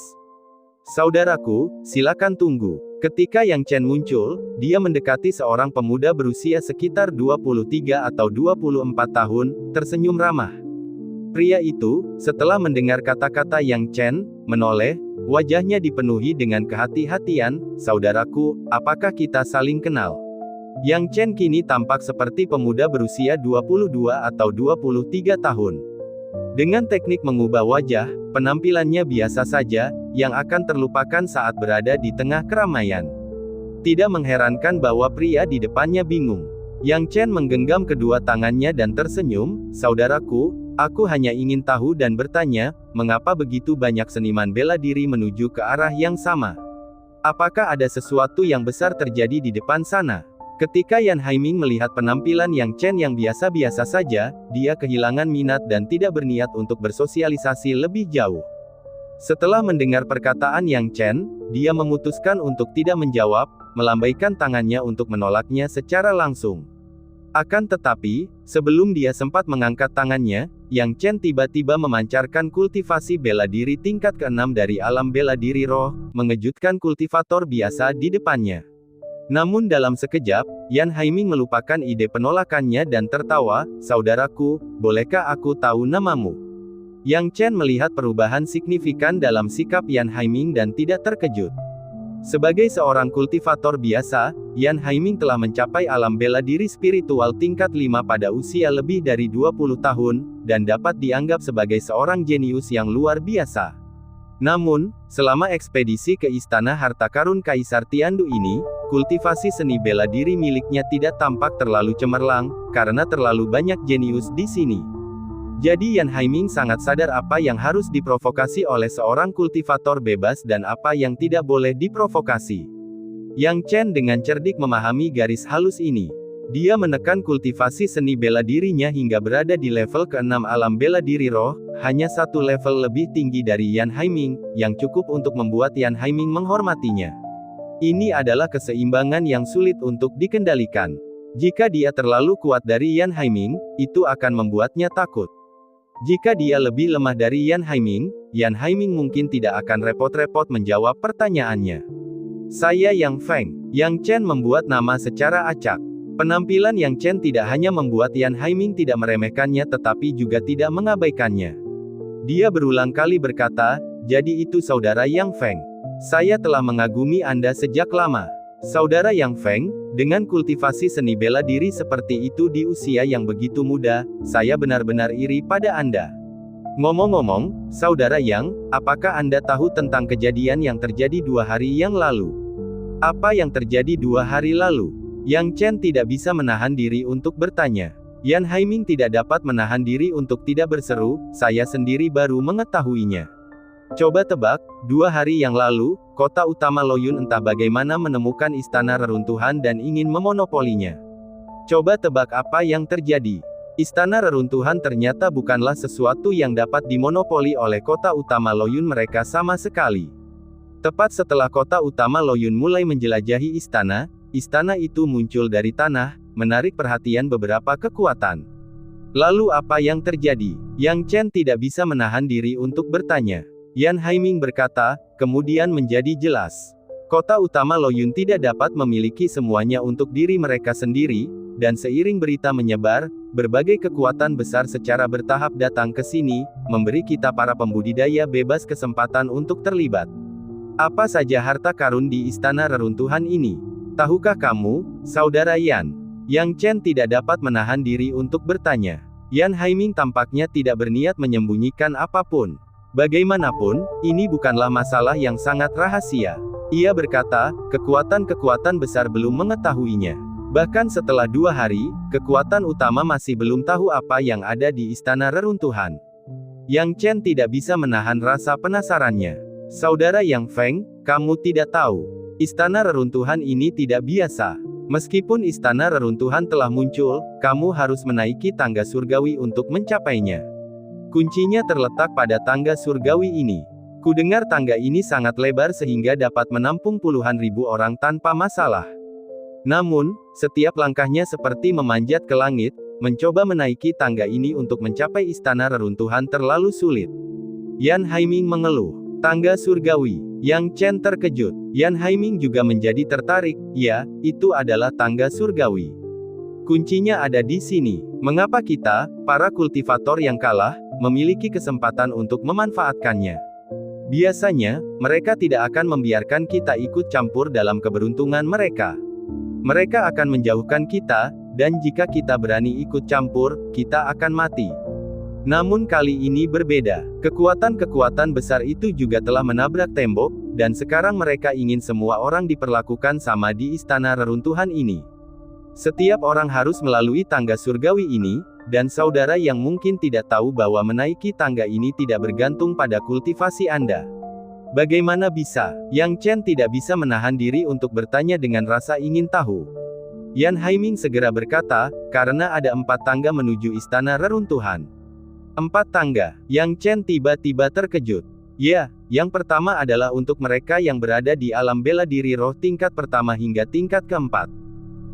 Saudaraku, silakan tunggu. Ketika Yang Chen muncul, dia mendekati seorang pemuda berusia sekitar 23 atau 24 tahun, tersenyum ramah. Pria itu, setelah mendengar kata-kata Yang Chen, menoleh, wajahnya dipenuhi dengan kehati-hatian, saudaraku, apakah kita saling kenal? Yang Chen kini tampak seperti pemuda berusia 22 atau 23 tahun. Dengan teknik mengubah wajah, penampilannya biasa saja, yang akan terlupakan saat berada di tengah keramaian. Tidak mengherankan bahwa pria di depannya bingung. Yang Chen menggenggam kedua tangannya dan tersenyum, saudaraku, aku hanya ingin tahu dan bertanya, mengapa begitu banyak seniman bela diri menuju ke arah yang sama? Apakah ada sesuatu yang besar terjadi di depan sana? Ketika Yan Haiming melihat penampilan Yang Chen yang biasa-biasa saja, dia kehilangan minat dan tidak berniat untuk bersosialisasi lebih jauh. Setelah mendengar perkataan Yang Chen, dia memutuskan untuk tidak menjawab, melambaikan tangannya untuk menolaknya secara langsung. Akan tetapi, sebelum dia sempat mengangkat tangannya, Yang Chen tiba-tiba memancarkan kultivasi bela diri tingkat ke-6 dari alam bela diri roh, mengejutkan kultivator biasa di depannya. Namun dalam sekejap, Yan Haiming melupakan ide penolakannya dan tertawa, saudaraku, bolehkah aku tahu namamu? Yang Chen melihat perubahan signifikan dalam sikap Yan Haiming dan tidak terkejut. Sebagai seorang kultivator biasa, Yan Haiming telah mencapai alam bela diri spiritual tingkat 5 pada usia lebih dari 20 tahun, dan dapat dianggap sebagai seorang jenius yang luar biasa. Namun, selama ekspedisi ke Istana Harta Karun Kaisar Tiandu ini, kultivasi seni bela diri miliknya tidak tampak terlalu cemerlang, karena terlalu banyak jenius di sini. Jadi Yan Haiming sangat sadar apa yang harus diprovokasi oleh seorang kultivator bebas dan apa yang tidak boleh diprovokasi. Yang Chen dengan cerdik memahami garis halus ini. Dia menekan kultivasi seni bela dirinya hingga berada di level ke-6 alam bela diri roh, hanya satu level lebih tinggi dari Yan Haiming, yang cukup untuk membuat Yan Haiming menghormatinya. Ini adalah keseimbangan yang sulit untuk dikendalikan. Jika dia terlalu kuat dari Yan Haiming, itu akan membuatnya takut. Jika dia lebih lemah dari Yan Haiming mungkin tidak akan repot-repot menjawab pertanyaannya. Saya Yang Feng. Yang Chen membuat nama secara acak. Penampilan Yang Chen tidak hanya membuat Yan Haiming tidak meremehkannya tetapi juga tidak mengabaikannya. Dia berulang kali berkata, jadi itu saudara Yang Feng. Saya telah mengagumi Anda sejak lama. Saudara Yang Feng, dengan kultivasi seni bela diri seperti itu di usia yang begitu muda, saya benar-benar iri pada Anda. Ngomong-ngomong, saudara Yang, apakah Anda tahu tentang kejadian yang terjadi 2 hari yang lalu? Apa yang terjadi 2 hari lalu? Yang Chen tidak bisa menahan diri untuk bertanya. Yan Haiming tidak dapat menahan diri untuk tidak berseru, saya sendiri baru mengetahuinya. Coba tebak, 2 hari yang lalu, kota utama Loyun entah bagaimana menemukan istana reruntuhan dan ingin memonopolinya. Coba tebak apa yang terjadi. Istana reruntuhan ternyata bukanlah sesuatu yang dapat dimonopoli oleh kota utama Loyun mereka sama sekali. Tepat setelah kota utama Loyun mulai menjelajahi istana, istana itu muncul dari tanah, menarik perhatian beberapa kekuatan. Lalu apa yang terjadi? Yang Chen tidak bisa menahan diri untuk bertanya. Yan Haiming berkata, kemudian menjadi jelas. Kota utama Loyun tidak dapat memiliki semuanya untuk diri mereka sendiri, dan seiring berita menyebar, berbagai kekuatan besar secara bertahap datang ke sini, memberi kita para pembudidaya bebas kesempatan untuk terlibat. Apa saja harta karun di istana reruntuhan ini? Tahukah kamu, saudara Yan? Yang Chen tidak dapat menahan diri untuk bertanya. Yan Haiming tampaknya tidak berniat menyembunyikan apapun. Bagaimanapun, ini bukanlah masalah yang sangat rahasia. Ia berkata, kekuatan-kekuatan besar belum mengetahuinya. Bahkan setelah 2 hari, kekuatan utama masih belum tahu apa yang ada di istana reruntuhan. Yang Chen tidak bisa menahan rasa penasarannya. Saudara Yang Feng, kamu tidak tahu. Istana reruntuhan ini tidak biasa. Meskipun istana reruntuhan telah muncul, kamu harus menaiki tangga surgawi untuk mencapainya. Kuncinya terletak pada tangga surgawi ini. Kudengar tangga ini sangat lebar sehingga dapat menampung puluhan ribu orang tanpa masalah. Namun, setiap langkahnya seperti memanjat ke langit, mencoba menaiki tangga ini untuk mencapai istana reruntuhan terlalu sulit. Yan Haiming mengeluh. Tangga surgawi. Yang Chen terkejut. Yan Haiming juga menjadi tertarik. Ya, itu adalah tangga surgawi. Kuncinya ada di sini. Mengapa kita, para kultivator yang kalah, memiliki kesempatan untuk memanfaatkannya? Biasanya, mereka tidak akan membiarkan kita ikut campur dalam keberuntungan mereka. Mereka akan menjauhkan kita, dan jika kita berani ikut campur, kita akan mati. Namun kali ini berbeda. Kekuatan-kekuatan besar itu juga telah menabrak tembok, dan sekarang mereka ingin semua orang diperlakukan sama di istana reruntuhan ini. Setiap orang harus melalui tangga surgawi ini, dan saudara yang mungkin tidak tahu bahwa menaiki tangga ini tidak bergantung pada kultivasi Anda. Bagaimana bisa? Yang Chen tidak bisa menahan diri untuk bertanya dengan rasa ingin tahu. Yan Haiming segera berkata, karena ada 4 tangga menuju istana reruntuhan. 4 tangga. Yang Chen tiba-tiba terkejut. Ya, yang pertama adalah untuk mereka yang berada di alam bela diri roh tingkat pertama hingga tingkat keempat.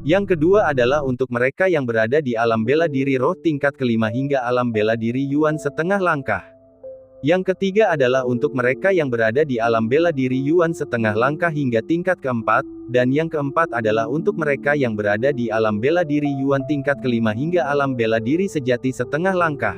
Yang kedua adalah untuk mereka yang berada di alam bela diri roh tingkat kelima hingga alam bela diri Yuan setengah langkah. Yang ketiga adalah untuk mereka yang berada di alam bela diri Yuan setengah langkah hingga tingkat keempat, dan yang keempat adalah untuk mereka yang berada di alam bela diri Yuan tingkat kelima hingga alam bela diri sejati setengah langkah.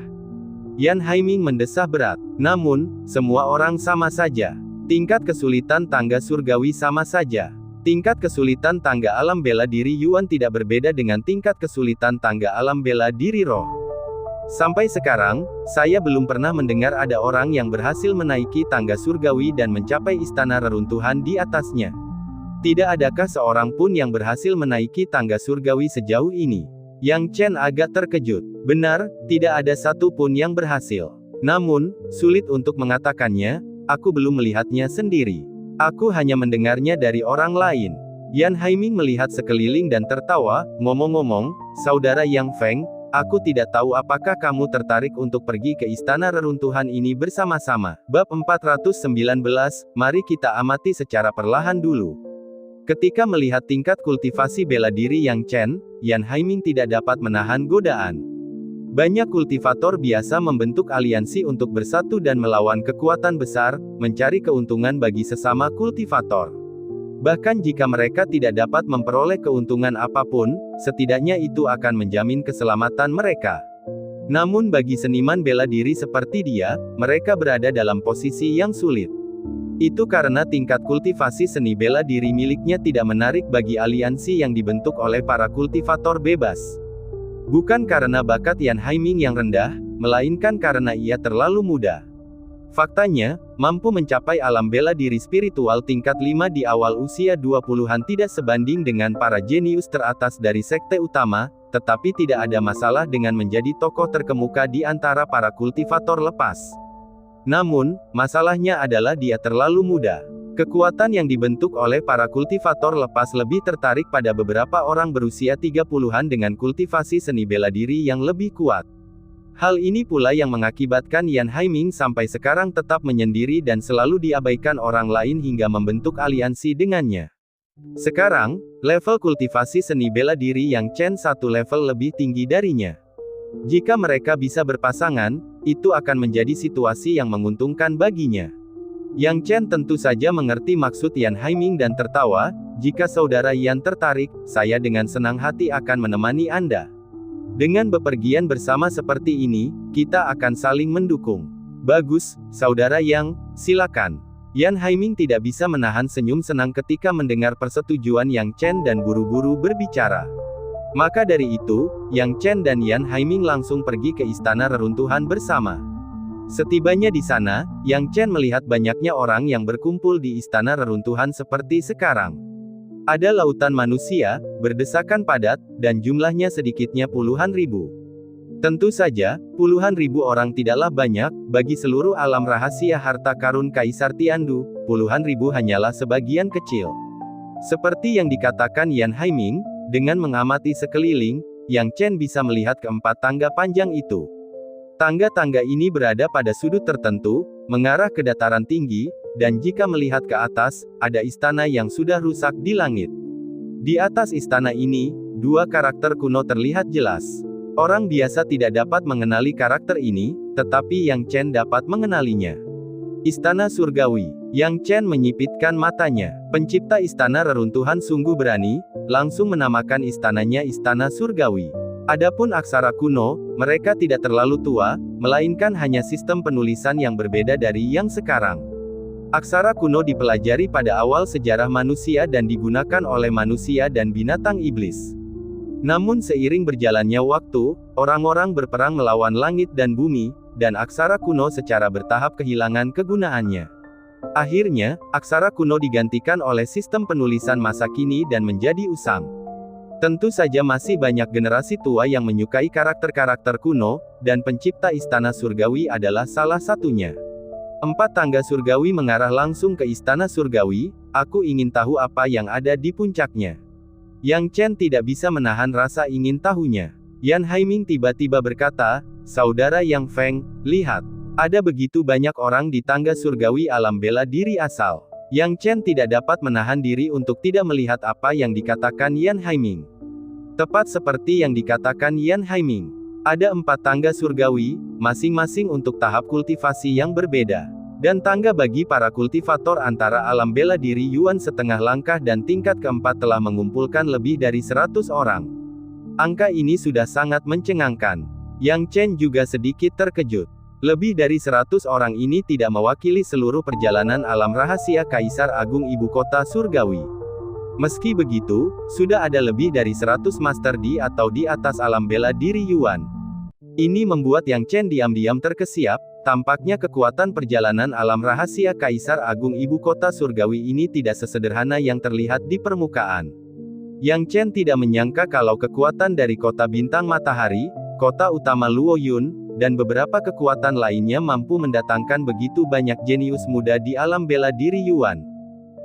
Yan Haiming mendesah berat. Namun, semua orang sama saja. Tingkat kesulitan tangga surgawi sama saja. Tingkat kesulitan tangga alam bela diri Yuan tidak berbeda dengan tingkat kesulitan tangga alam bela diri roh. Sampai sekarang, saya belum pernah mendengar ada orang yang berhasil menaiki tangga surgawi dan mencapai istana reruntuhan di atasnya. Tidak adakah seorang pun yang berhasil menaiki tangga surgawi sejauh ini? Yang Chen agak terkejut. Benar, tidak ada satu pun yang berhasil. Namun, sulit untuk mengatakannya, aku belum melihatnya sendiri. Aku hanya mendengarnya dari orang lain. Yan Haiming melihat sekeliling dan tertawa, ngomong-ngomong, saudara Yang Feng, aku tidak tahu apakah kamu tertarik untuk pergi ke istana reruntuhan ini bersama-sama. Bab 419, mari kita amati secara perlahan dulu. Ketika melihat tingkat kultivasi bela diri Yang Chen, Yan Haiming tidak dapat menahan godaan. Banyak kultivator biasa membentuk aliansi untuk bersatu dan melawan kekuatan besar, mencari keuntungan bagi sesama kultivator. Bahkan jika mereka tidak dapat memperoleh keuntungan apapun, setidaknya itu akan menjamin keselamatan mereka. Namun bagi seniman bela diri seperti dia, mereka berada dalam posisi yang sulit. Itu karena tingkat kultivasi seni bela diri miliknya tidak menarik bagi aliansi yang dibentuk oleh para kultivator bebas. Bukan karena bakat Yan Haiming yang rendah, melainkan karena ia terlalu muda. Faktanya, mampu mencapai alam bela diri spiritual tingkat 5 di awal usia 20-an tidak sebanding dengan para jenius teratas dari sekte utama, tetapi tidak ada masalah dengan menjadi tokoh terkemuka di antara para kultivator lepas. Namun, masalahnya adalah dia terlalu muda. Kekuatan yang dibentuk oleh para kultivator lepas lebih tertarik pada beberapa orang berusia 30-an dengan kultivasi seni bela diri yang lebih kuat. Hal ini pula yang mengakibatkan Yan Haiming sampai sekarang tetap menyendiri dan selalu diabaikan orang lain hingga membentuk aliansi dengannya. Sekarang, level kultivasi seni bela diri yang Chen satu level lebih tinggi darinya. Jika mereka bisa berpasangan, itu akan menjadi situasi yang menguntungkan baginya. Yang Chen tentu saja mengerti maksud Yan Haiming dan tertawa, "Jika saudara Yan tertarik, saya dengan senang hati akan menemani Anda. Dengan bepergian bersama seperti ini, kita akan saling mendukung." "Bagus, saudara Yang, silakan." Yan Haiming tidak bisa menahan senyum senang ketika mendengar persetujuan Yang Chen dan buru-buru berbicara. Maka dari itu, Yang Chen dan Yan Haiming langsung pergi ke istana reruntuhan bersama. Setibanya di sana, Yang Chen melihat banyaknya orang yang berkumpul di istana reruntuhan seperti sekarang. Ada lautan manusia, berdesakan padat, dan jumlahnya sedikitnya puluhan ribu. Tentu saja, puluhan ribu orang tidaklah banyak, bagi seluruh alam rahasia harta karun Kaisar Tiandu, puluhan ribu hanyalah sebagian kecil. Seperti yang dikatakan Yan Haiming, dengan mengamati sekeliling, Yang Chen bisa melihat keempat tangga panjang itu. Tangga-tangga ini berada pada sudut tertentu, mengarah ke dataran tinggi, dan jika melihat ke atas, ada istana yang sudah rusak di langit. Di atas istana ini, dua karakter kuno terlihat jelas. Orang biasa tidak dapat mengenali karakter ini, tetapi Yang Chen dapat mengenalinya. Istana Surgawi. Yang Chen menyipitkan matanya. Pencipta istana reruntuhan sungguh berani, langsung menamakan istananya Istana Surgawi. Adapun aksara kuno, mereka tidak terlalu tua, melainkan hanya sistem penulisan yang berbeda dari yang sekarang. Aksara kuno dipelajari pada awal sejarah manusia dan digunakan oleh manusia dan binatang iblis. Namun seiring berjalannya waktu, orang-orang berperang melawan langit dan bumi, dan aksara kuno secara bertahap kehilangan kegunaannya. Akhirnya, aksara kuno digantikan oleh sistem penulisan masa kini dan menjadi usang. Tentu saja masih banyak generasi tua yang menyukai karakter-karakter kuno, dan pencipta Istana Surgawi adalah salah satunya. Empat tangga surgawi mengarah langsung ke Istana Surgawi, aku ingin tahu apa yang ada di puncaknya. Yang Chen tidak bisa menahan rasa ingin tahunya. Yan Haiming tiba-tiba berkata, "Saudara Yang Feng, lihat. Ada begitu banyak orang di tangga surgawi alam bela diri asal." Yang Chen tidak dapat menahan diri untuk tidak melihat apa yang dikatakan Yan Haiming. Tepat seperti yang dikatakan Yan Haiming. Ada empat tangga surgawi, masing-masing untuk tahap kultivasi yang berbeda. Dan tangga bagi para kultivator antara alam bela diri Yuan setengah langkah dan tingkat keempat telah mengumpulkan lebih dari 100 orang. Angka ini sudah sangat mencengangkan. Yang Chen juga sedikit terkejut. Lebih dari 100 orang ini tidak mewakili seluruh perjalanan alam rahasia Kaisar Agung Ibu Kota Surgawi. Meski begitu, sudah ada lebih dari 100 master di atau di atas alam bela diri Yuan. Ini membuat Yang Chen diam-diam terkesiap, tampaknya kekuatan perjalanan alam rahasia Kaisar Agung Ibu Kota Surgawi ini tidak sesederhana yang terlihat di permukaan. Yang Chen tidak menyangka kalau kekuatan dari kota bintang matahari, kota utama Luoyun, dan beberapa kekuatan lainnya mampu mendatangkan begitu banyak jenius muda di alam bela diri Yuan.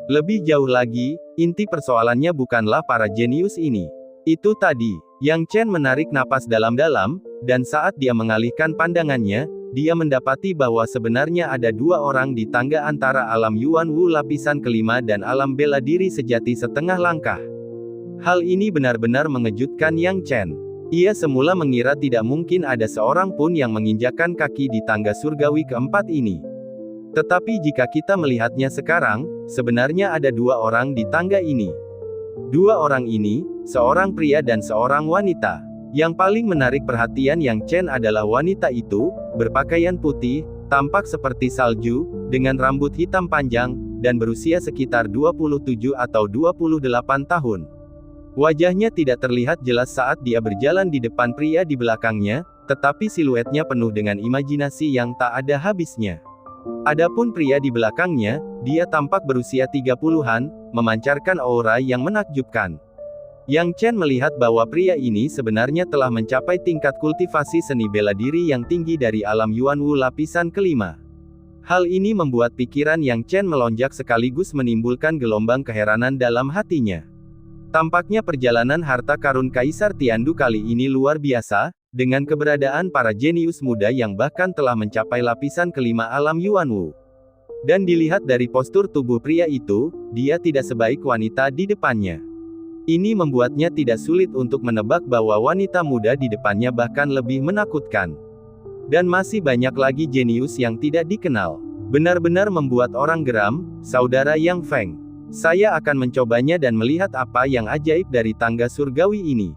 Lebih jauh lagi, inti persoalannya bukanlah para jenius ini. Itu tadi, Yang Chen menarik napas dalam-dalam, dan saat dia mengalihkan pandangannya, dia mendapati bahwa sebenarnya ada dua orang di tangga antara alam Yuan Wu lapisan kelima dan alam bela diri sejati setengah langkah. Hal ini benar-benar mengejutkan Yang Chen. Ia semula mengira tidak mungkin ada seorang pun yang menginjakkan kaki di tangga surgawi keempat ini. Tetapi jika kita melihatnya sekarang, sebenarnya ada dua orang di tangga ini. Dua orang ini, seorang pria dan seorang wanita. Yang paling menarik perhatian Yang Chen adalah wanita itu, berpakaian putih, tampak seperti salju, dengan rambut hitam panjang, dan berusia sekitar 27 atau 28 tahun. Wajahnya tidak terlihat jelas saat dia berjalan di depan pria di belakangnya, tetapi siluetnya penuh dengan imajinasi yang tak ada habisnya. Adapun pria di belakangnya, dia tampak berusia 30-an, memancarkan aura yang menakjubkan. Yang Chen melihat bahwa pria ini sebenarnya telah mencapai tingkat kultivasi seni bela diri yang tinggi dari alam Yuan Wu lapisan kelima. Hal ini membuat pikiran Yang Chen melonjak sekaligus menimbulkan gelombang keheranan dalam hatinya. Tampaknya perjalanan harta karun Kaisar Tiandu kali ini luar biasa, dengan keberadaan para jenius muda yang bahkan telah mencapai lapisan kelima alam Yuanwu. Dan dilihat dari postur tubuh pria itu, dia tidak sebaik wanita di depannya. Ini membuatnya tidak sulit untuk menebak bahwa wanita muda di depannya bahkan lebih menakutkan. Dan masih banyak lagi jenius yang tidak dikenal. Benar-benar membuat orang geram, Saudara Yang Feng. Saya akan mencobanya dan melihat apa yang ajaib dari tangga surgawi ini.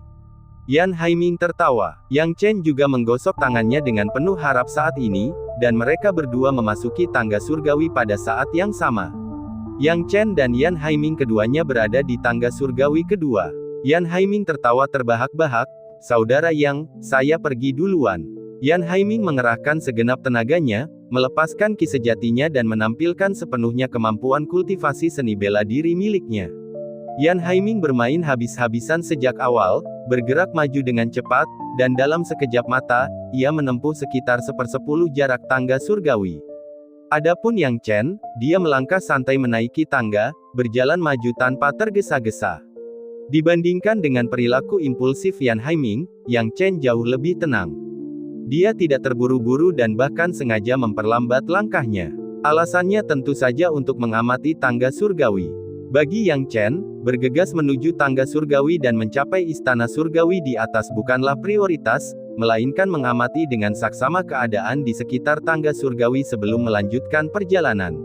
Yan Haiming tertawa. Yang Chen juga menggosok tangannya dengan penuh harap saat ini, dan mereka berdua memasuki tangga surgawi pada saat yang sama. Yang Chen dan Yan Haiming keduanya berada di tangga surgawi kedua. Yan Haiming tertawa terbahak-bahak, Saudara Yang, saya pergi duluan. Yan Haiming mengerahkan segenap tenaganya, melepaskan ki sejatinya dan menampilkan sepenuhnya kemampuan kultivasi seni bela diri miliknya. Yan Haiming bermain habis-habisan sejak awal, bergerak maju dengan cepat, dan dalam sekejap mata, ia menempuh sekitar 1/10 jarak tangga surgawi. Adapun Yang Chen, dia melangkah santai menaiki tangga, berjalan maju tanpa tergesa-gesa. Dibandingkan dengan perilaku impulsif Yan Haiming, Yang Chen jauh lebih tenang. Dia tidak terburu-buru dan bahkan sengaja memperlambat langkahnya. Alasannya tentu saja untuk mengamati tangga surgawi. Bagi Yang Chen, bergegas menuju tangga surgawi dan mencapai istana surgawi di atas bukanlah prioritas, melainkan mengamati dengan saksama keadaan di sekitar tangga surgawi sebelum melanjutkan perjalanan.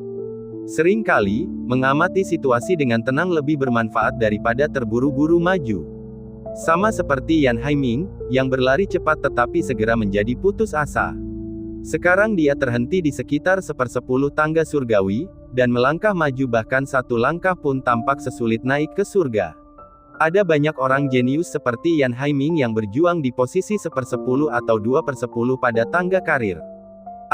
Seringkali, mengamati situasi dengan tenang lebih bermanfaat daripada terburu-buru maju. Sama seperti Yan Haiming, yang berlari cepat tetapi segera menjadi putus asa. Sekarang dia terhenti di sekitar 1/10 tangga surgawi, dan melangkah maju bahkan satu langkah pun tampak sesulit naik ke surga. Ada banyak orang jenius seperti Yan Haiming yang berjuang di posisi 1/10 atau 2/10 pada tangga karir.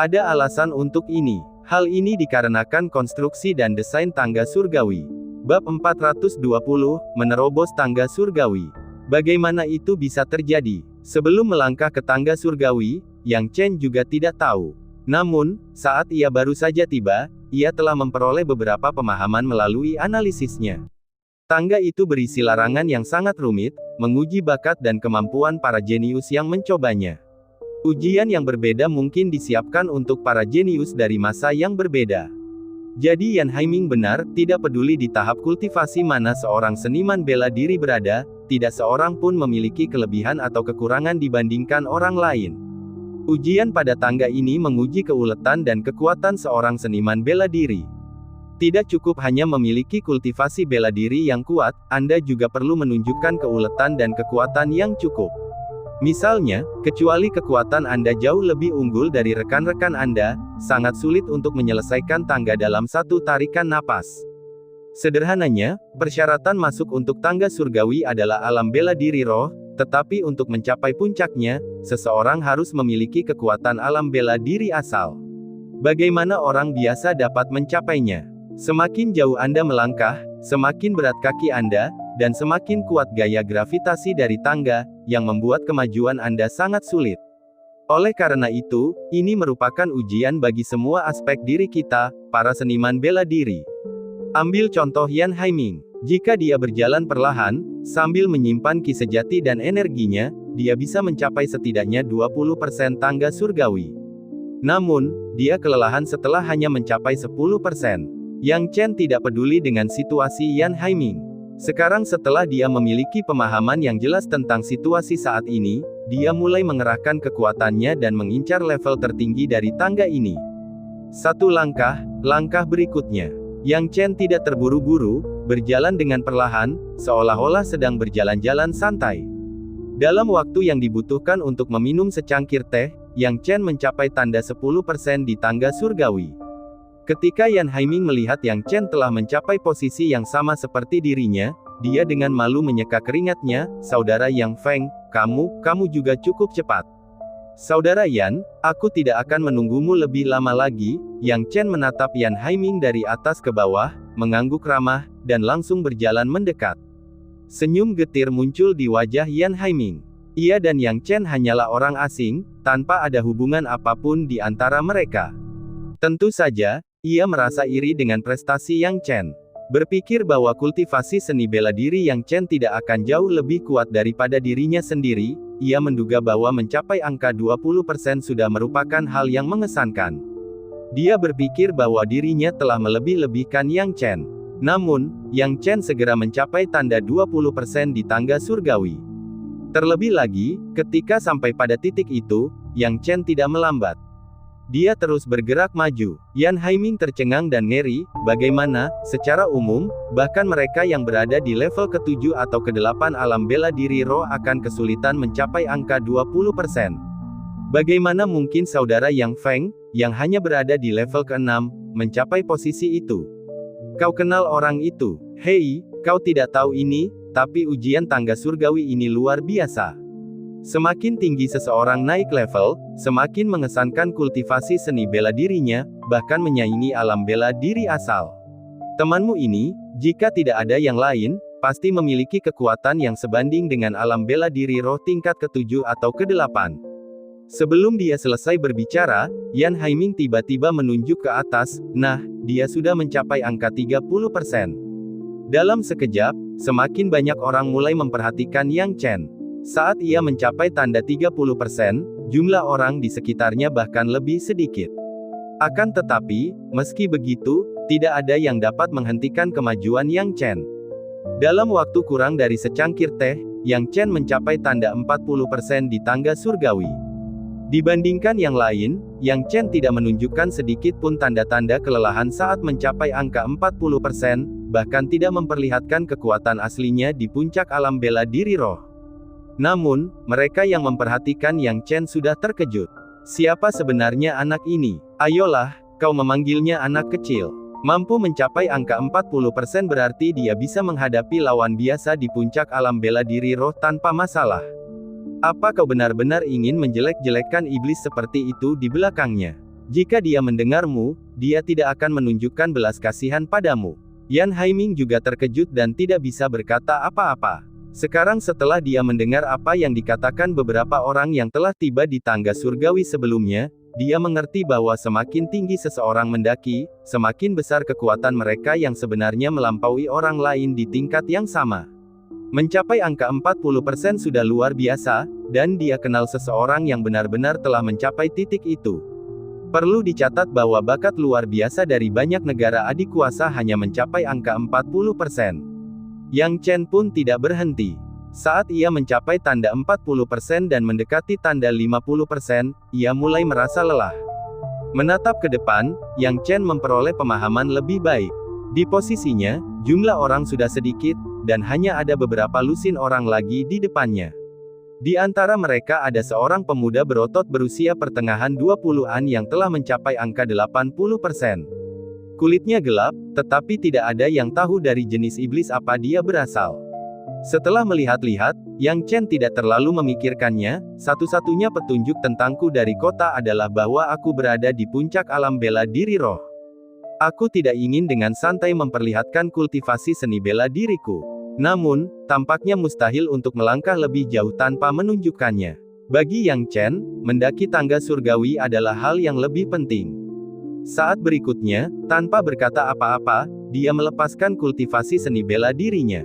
Ada alasan untuk ini. Hal ini dikarenakan konstruksi dan desain tangga surgawi. Bab 420, Menerobos tangga surgawi. Bagaimana itu bisa terjadi? Sebelum melangkah ke tangga surgawi, Yang Chen juga tidak tahu. Namun, saat ia baru saja tiba, ia telah memperoleh beberapa pemahaman melalui analisisnya. Tangga itu berisi larangan yang sangat rumit, menguji bakat dan kemampuan para jenius yang mencobanya. Ujian yang berbeda mungkin disiapkan untuk para jenius dari masa yang berbeda. Jadi Yan Haiming benar, tidak peduli di tahap kultivasi mana seorang seniman bela diri berada, tidak seorang pun memiliki kelebihan atau kekurangan dibandingkan orang lain. Ujian pada tangga ini menguji keuletan dan kekuatan seorang seniman bela diri. Tidak cukup hanya memiliki kultivasi bela diri yang kuat, Anda juga perlu menunjukkan keuletan dan kekuatan yang cukup. Misalnya, kecuali kekuatan Anda jauh lebih unggul dari rekan-rekan Anda, sangat sulit untuk menyelesaikan tangga dalam satu tarikan napas. Sederhananya, persyaratan masuk untuk tangga surgawi adalah alam bela diri roh, tetapi untuk mencapai puncaknya, seseorang harus memiliki kekuatan alam bela diri asal. Bagaimana orang biasa dapat mencapainya? Semakin jauh Anda melangkah, semakin berat kaki Anda, dan semakin kuat gaya gravitasi dari tangga, yang membuat kemajuan Anda sangat sulit. Oleh karena itu, ini merupakan ujian bagi semua aspek diri kita, para seniman bela diri. Ambil contoh Yan Haiming. Jika dia berjalan perlahan, sambil menyimpan ki sejati dan energinya, dia bisa mencapai setidaknya 20% tangga surgawi. Namun, dia kelelahan setelah hanya mencapai 10%. Yang Chen tidak peduli dengan situasi Yan Haiming. Sekarang setelah dia memiliki pemahaman yang jelas tentang situasi saat ini, dia mulai mengerahkan kekuatannya dan mengincar level tertinggi dari tangga ini. Satu langkah berikutnya. Yang Chen tidak terburu-buru, berjalan dengan perlahan, seolah-olah sedang berjalan-jalan santai. Dalam waktu yang dibutuhkan untuk meminum secangkir teh, Yang Chen mencapai tanda 10% di tangga surgawi. Ketika Yan Haiming melihat Yang Chen telah mencapai posisi yang sama seperti dirinya, dia dengan malu menyeka keringatnya, Saudara Yang Feng, kamu juga cukup cepat. Saudara Yan, aku tidak akan menunggumu lebih lama lagi. Yang Chen menatap Yan Haiming dari atas ke bawah, mengangguk ramah, dan langsung berjalan mendekat. Senyum getir muncul di wajah Yan Haiming. Ia dan Yang Chen hanyalah orang asing, tanpa ada hubungan apapun di antara mereka. Tentu saja, ia merasa iri dengan prestasi Yang Chen. Berpikir bahwa kultivasi seni bela diri Yang Chen tidak akan jauh lebih kuat daripada dirinya sendiri, ia menduga bahwa mencapai angka 20% sudah merupakan hal yang mengesankan. Dia berpikir bahwa dirinya telah melebih-lebihkan Yang Chen. Namun, Yang Chen segera mencapai tanda 20% di tangga surgawi. Terlebih lagi, ketika sampai pada titik itu, Yang Chen tidak melambat. Dia terus bergerak maju. Yan Haiming tercengang dan ngeri, bagaimana, secara umum, bahkan mereka yang berada di level ke-7 atau ke-8 alam bela diri roh akan kesulitan mencapai angka 20%. Bagaimana mungkin saudara Yang Feng, yang hanya berada di level ke-6, mencapai posisi itu? Kau kenal orang itu? Hei, kau tidak tahu ini, tapi ujian tangga surgawi ini luar biasa. Semakin tinggi seseorang naik level, semakin mengesankan kultivasi seni bela dirinya, bahkan menyaingi alam bela diri asal. Temanmu ini, jika tidak ada yang lain, pasti memiliki kekuatan yang sebanding dengan alam bela diri roh tingkat ke-7 atau ke-8. Sebelum dia selesai berbicara, Yan Haiming tiba-tiba menunjuk ke atas, nah, dia sudah mencapai angka 30%. Dalam sekejap, semakin banyak orang mulai memperhatikan Yang Chen. Saat ia mencapai tanda 30%, jumlah orang di sekitarnya bahkan lebih sedikit. Akan tetapi, meski begitu, tidak ada yang dapat menghentikan kemajuan Yang Chen. Dalam waktu kurang dari secangkir teh, Yang Chen mencapai tanda 40% di tangga surgawi. Dibandingkan yang lain, Yang Chen tidak menunjukkan sedikit pun tanda-tanda kelelahan saat mencapai angka 40%, bahkan tidak memperlihatkan kekuatan aslinya di puncak alam bela diri roh. Namun, mereka yang memperhatikan Yang Chen sudah terkejut. Siapa sebenarnya anak ini? Ayolah, kau memanggilnya anak kecil. Mampu mencapai angka 40% berarti dia bisa menghadapi lawan biasa di puncak alam bela diri roh tanpa masalah. Apa kau benar-benar ingin menjelek-jelekkan iblis seperti itu di belakangnya? Jika dia mendengarmu, dia tidak akan menunjukkan belas kasihan padamu. Yan Haiming juga terkejut dan tidak bisa berkata apa-apa. Sekarang setelah dia mendengar apa yang dikatakan beberapa orang yang telah tiba di tangga surgawi sebelumnya, dia mengerti bahwa semakin tinggi seseorang mendaki, semakin besar kekuatan mereka yang sebenarnya melampaui orang lain di tingkat yang sama. Mencapai angka 40% sudah luar biasa, dan dia kenal seseorang yang benar-benar telah mencapai titik itu. Perlu dicatat bahwa bakat luar biasa dari banyak negara adik kuasa hanya mencapai angka 40%. Yang Chen pun tidak berhenti. Saat ia mencapai tanda 40% dan mendekati tanda 50%, ia mulai merasa lelah. Menatap ke depan, Yang Chen memperoleh pemahaman lebih baik. Di posisinya, jumlah orang sudah sedikit, dan hanya ada beberapa lusin orang lagi di depannya. Di antara mereka ada seorang pemuda berotot berusia pertengahan 20-an yang telah mencapai angka 80%. Kulitnya gelap, tetapi tidak ada yang tahu dari jenis iblis apa dia berasal. Setelah melihat-lihat, Yang Chen tidak terlalu memikirkannya, satu-satunya petunjuk tentangku dari kota adalah bahwa aku berada di puncak alam bela diri roh. Aku tidak ingin dengan santai memperlihatkan kultivasi seni bela diriku. Namun, tampaknya mustahil untuk melangkah lebih jauh tanpa menunjukkannya. Bagi Yang Chen, mendaki tangga surgawi adalah hal yang lebih penting. Saat berikutnya, tanpa berkata apa-apa, dia melepaskan kultivasi seni bela dirinya.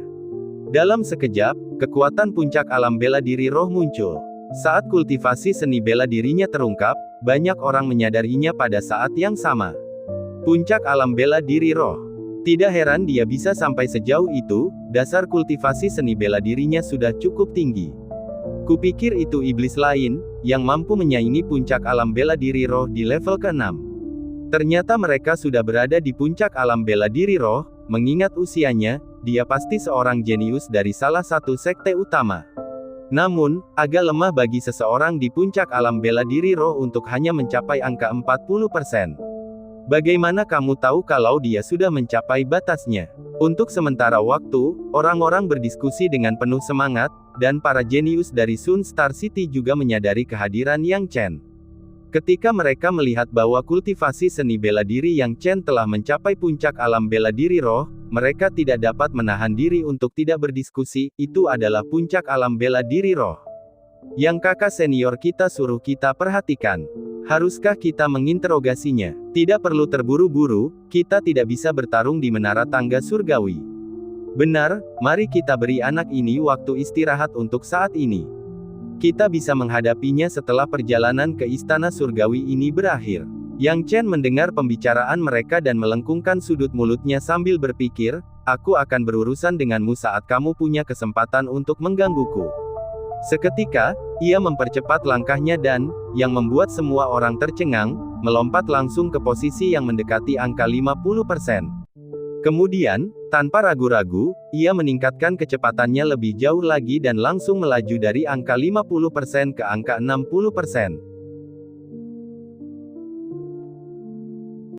Dalam sekejap, kekuatan puncak alam bela diri roh muncul. Saat kultivasi seni bela dirinya terungkap, banyak orang menyadarinya pada saat yang sama. Puncak alam bela diri roh. Tidak heran dia bisa sampai sejauh itu, dasar kultivasi seni bela dirinya sudah cukup tinggi. Kupikir itu iblis lain, yang mampu menyaingi puncak alam bela diri roh di level ke-6. Ternyata mereka sudah berada di puncak alam bela diri roh, mengingat usianya, dia pasti seorang jenius dari salah satu sekte utama. Namun, agak lemah bagi seseorang di puncak alam bela diri roh untuk hanya mencapai angka 40%. Bagaimana kamu tahu kalau dia sudah mencapai batasnya? Untuk sementara waktu, orang-orang berdiskusi dengan penuh semangat, dan para jenius dari Sun Star City juga menyadari kehadiran Yang Chen. Ketika mereka melihat bahwa kultivasi seni bela diri Yang Chen telah mencapai puncak alam bela diri roh, mereka tidak dapat menahan diri untuk tidak berdiskusi, itu adalah puncak alam bela diri roh. Yang kakak senior kita suruh kita perhatikan. Haruskah kita menginterogasinya? Tidak perlu terburu-buru, kita tidak bisa bertarung di menara tangga surgawi. Benar, mari kita beri anak ini waktu istirahat untuk saat ini. Kita bisa menghadapinya setelah perjalanan ke istana surgawi ini berakhir. Yang Chen mendengar pembicaraan mereka dan melengkungkan sudut mulutnya sambil berpikir, aku akan berurusan denganmu saat kamu punya kesempatan untuk menggangguku. Seketika, ia mempercepat langkahnya dan, yang membuat semua orang tercengang, melompat langsung ke posisi yang mendekati angka 50%. Kemudian, tanpa ragu-ragu, ia meningkatkan kecepatannya lebih jauh lagi dan langsung melaju dari angka 50% ke angka 60%.